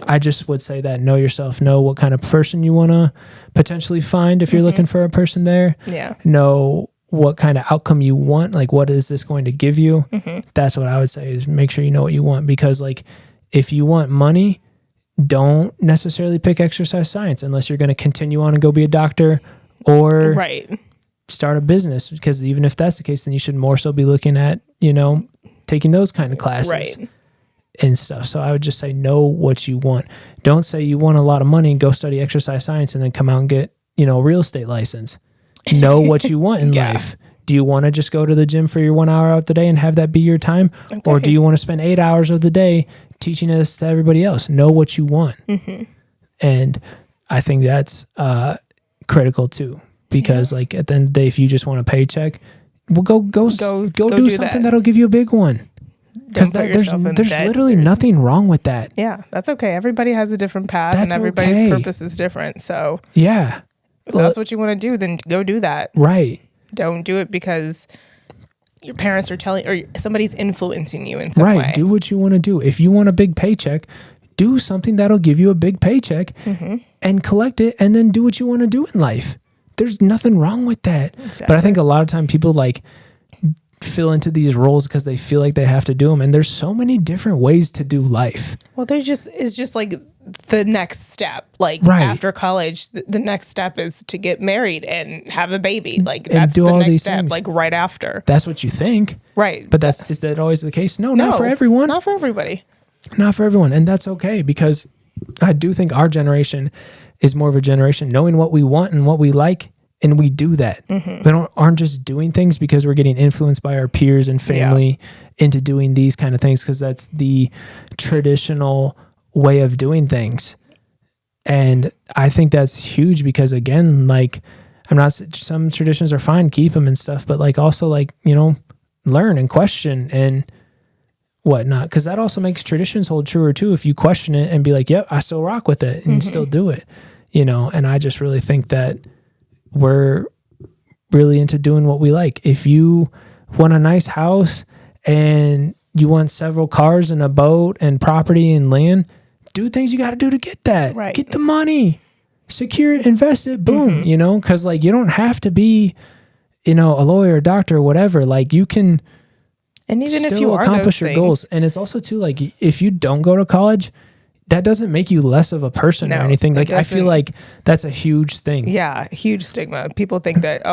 I just would say that know yourself, know what kind of person you want to potentially find if you're looking for a person there. Yeah. Know what kind of outcome you want. Like, what is this going to give you? That's what I would say, is make sure you know what you want, because like if you want money, don't necessarily pick exercise science unless you're going to continue on and go be a doctor or Right. start a business, because even if that's the case, then you should more so be looking at, taking those kind of classes Right. and stuff. So I would just say, know what you want. Don't say you want a lot of money and go study exercise science and then come out and get, a real estate license. Know what you want in Yeah. life. Do you want to just go to the gym for your 1 hour out the day and have that be your time? Or do you want to spend 8 hours of the day teaching this to everybody else? Know what you want. And I think that's critical too, because like at the end of the day, if you just want a paycheck, well, go do something that. that'll give you a big one. Because Don't put there's yourself in debt. literally nothing wrong with that. Yeah, that's okay. Everybody has a different path, and That's everybody's okay. purpose is different. So Yeah. if that's what you want to do, then go do that. Right. Don't do it because your parents are telling, or somebody's influencing you in some way. Right. Do what you want to do. If you want a big paycheck, do something that'll give you a big paycheck and collect it, and then do what you want to do in life. There's nothing wrong with that. Exactly. But I think a lot of time people like fill into these roles because they feel like they have to do them. And there's so many different ways to do life. Well, it's just like the next step. Like Right. after college, the next step is to get married and have a baby. Like And that's do the all next these step. things. Like right after. That's what you think. Right. But is that always the case? No, not for everyone. Not for everybody. Not for everyone. And that's okay, because I do think our generation is more of a generation knowing what we want and what we like, and we do that. We aren't just doing things because we're getting influenced by our peers and family into doing these kind of things, because that's the traditional way of doing things. And I think that's huge, because again, like some traditions are fine, keep them and stuff, but like also like, learn and question and whatnot, because that also makes traditions hold truer too. If you question it and be like, yep, I still rock with it, and still do it, and I just really think that we're really into doing what we like. If you want a nice house and you want several cars and a boat and property and land, do things you got to do to get that. Right. Get the money, secure it, invest it, boom, because like you don't have to be, a lawyer, a doctor, or whatever. Like you can And even still if you are accomplish those your things, goals. And it's also too, like, if you don't go to college, that doesn't make you less of a person or No, anything. it Like, I feel doesn't. like that's a huge thing. yeah, huge stigma. People think that,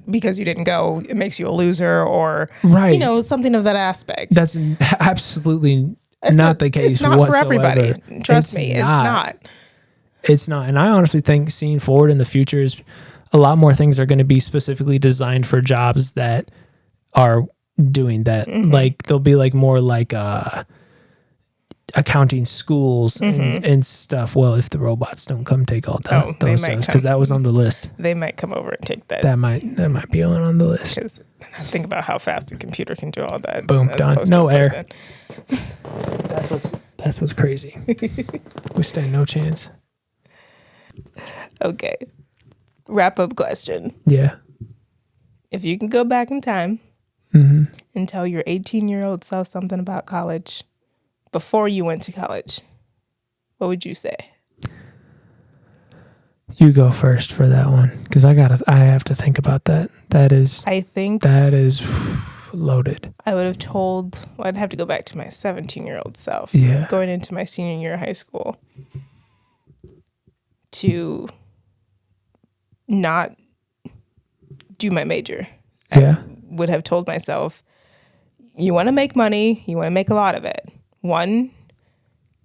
because you didn't go, it makes you a loser, or Right. something of that aspect. That's absolutely It's not the case It's not whatsoever. for everybody. Trust me, it's not. It's not. And I honestly think seeing forward in the future is a lot more things are going to be specifically designed for jobs that are doing that. Like they'll be like more like accounting schools and stuff. Well, if the robots don't come take all that, they those might jobs, because come. that was on the list. They might come over and take that. That might be on the list. Because think about how fast a computer can do all that. Boom, as done. opposed No to a air. person. That's what's crazy. We stand no chance. Okay. Wrap up question. Yeah. If you can go back in time Mm-hmm. and tell your 18-year-old self something about college, before you went to college, what would you say? You go first for that one, because I have to think about that. I think that is loaded. I would have told, well, I'd have to go back to my 17-year-old self. Yeah. Going into my senior year of high school, to not do my major. Yeah. I would have told myself, you want to make money, you want to make a lot of it. One,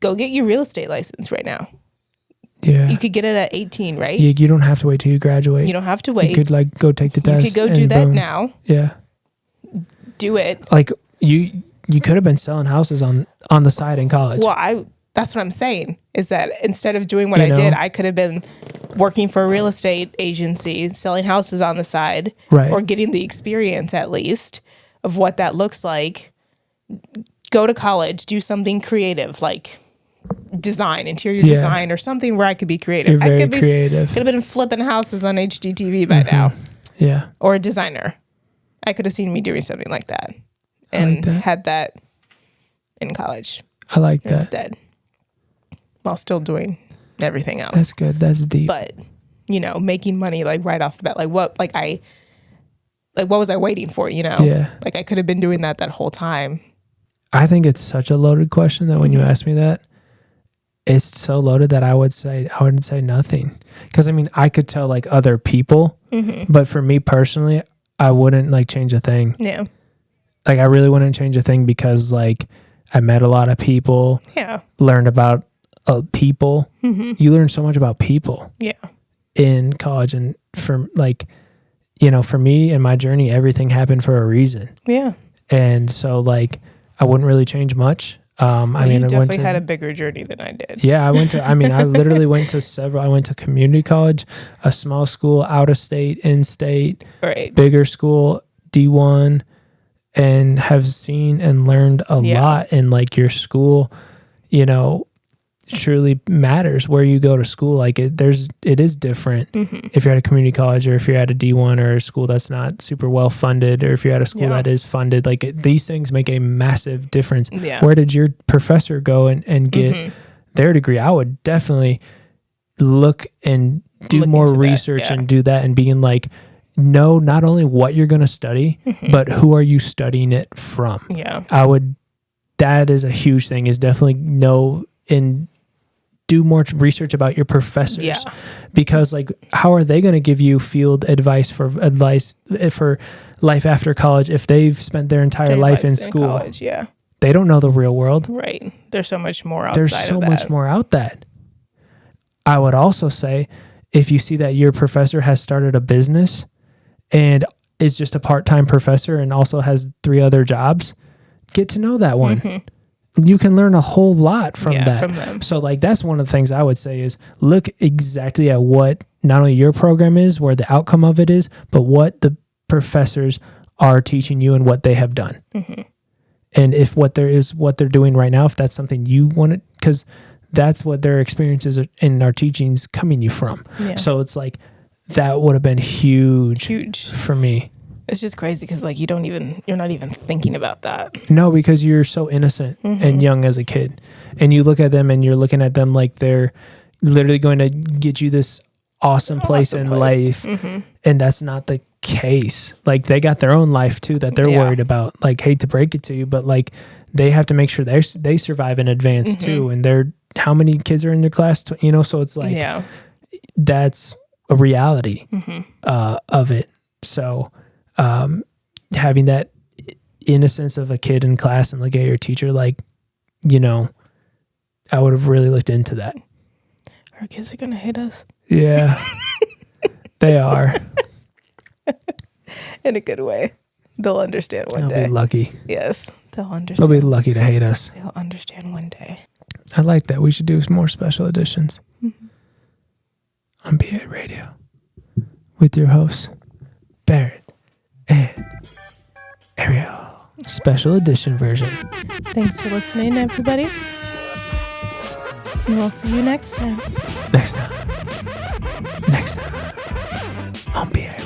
go get your real estate license right now. Yeah. You could get it at 18, right? You don't have to wait till you graduate. You don't have to wait. You could like go take the test. You could go do that now. Yeah. Do it. Like you could have been selling houses on the side in college. Well, that's what I'm saying, is that instead of doing what You I know? did, I could have been working for a real estate agency, selling houses on the side, Right. or getting the experience at least of what that looks like. Go to college, do something creative like design, interior Yeah. design, or something where I could be creative. You're I very could be creative. could have been flipping houses on HGTV by now, Yeah. or a designer. I could have seen me doing something like that, I and like that. had that in college I like that. instead, while still doing everything else. That's good. That's deep. But making money like right off the bat, what was I waiting for? Yeah. Like I could have been doing that whole time. I think it's such a loaded question that when you ask me that, it's so loaded that I wouldn't say nothing. Because I mean, I could tell like other people, but for me personally, I wouldn't like change a thing. Yeah, Like I really wouldn't change a thing, because like I met a lot of people, yeah, learned about people. You learn so much about people yeah, in college, and for like, for me and my journey, everything happened for a reason. yeah. And so like, I wouldn't really change much. I mean, You I went definitely to, had a bigger journey than I did. yeah, I literally went to I went to community college, a small school, out of state, in state, Right. bigger school, D1, and have seen and learned a Yeah. lot. And like your school, truly matters where you go to school. Like it is different if you're at a community college, or if you're at a D1, or a school that's not super well funded, or if you're at a school Yeah. that is funded. Like these things make a massive difference. Yeah. Where did your professor go and get their degree? I would definitely look and do Look more into that, research yeah. and do that, and being like, know not only what you're going to study, but who are you studying it from? Yeah. That is a huge thing, is definitely know and do more research about your professors. Yeah. Because like, how are they going to give you field advice for life after college if they've spent their entire life in school? college, yeah. They don't know the real world. Right. There's so much more outside There's so of that. much more out that. I would also say, if you see that your professor has started a business and is just a part-time professor and also has 3 other jobs, get to know that one. You can learn a whole lot from Yeah, that. from them. So like, that's one of the things I would say is look exactly at what not only your program is, where the outcome of it is, but what the professors are teaching you and what they have done. And if what they're doing right now, if that's something you want to, because that's what their experiences in our teachings coming you from. Yeah. So it's like, that would have been huge for me. It's just crazy because like you're not even thinking about that. No, because you're so innocent and young as a kid, and you look at them and you're looking at them like they're literally going to get you this awesome place in life. And that's not the case. Like they got their own life too that they're Yeah. worried about. Like, hate to break it to you, but like they have to make sure they survive in advance too. And how many kids are in their class? So it's like, Yeah. that's a reality of it. So having that innocence of a kid in class and look at your teacher, like, I would have really looked into that. Our kids are gonna hate us Yeah, they are. in a good way. They'll understand one They'll day. be lucky. Yes, they'll They'll understand. be lucky to hate us. They'll understand one day. I like that. We should do some more special editions on BA Radio with your hosts, Barrett and Ariel. Special edition version. Thanks for listening, everybody. And we'll see you next time. Next time on BA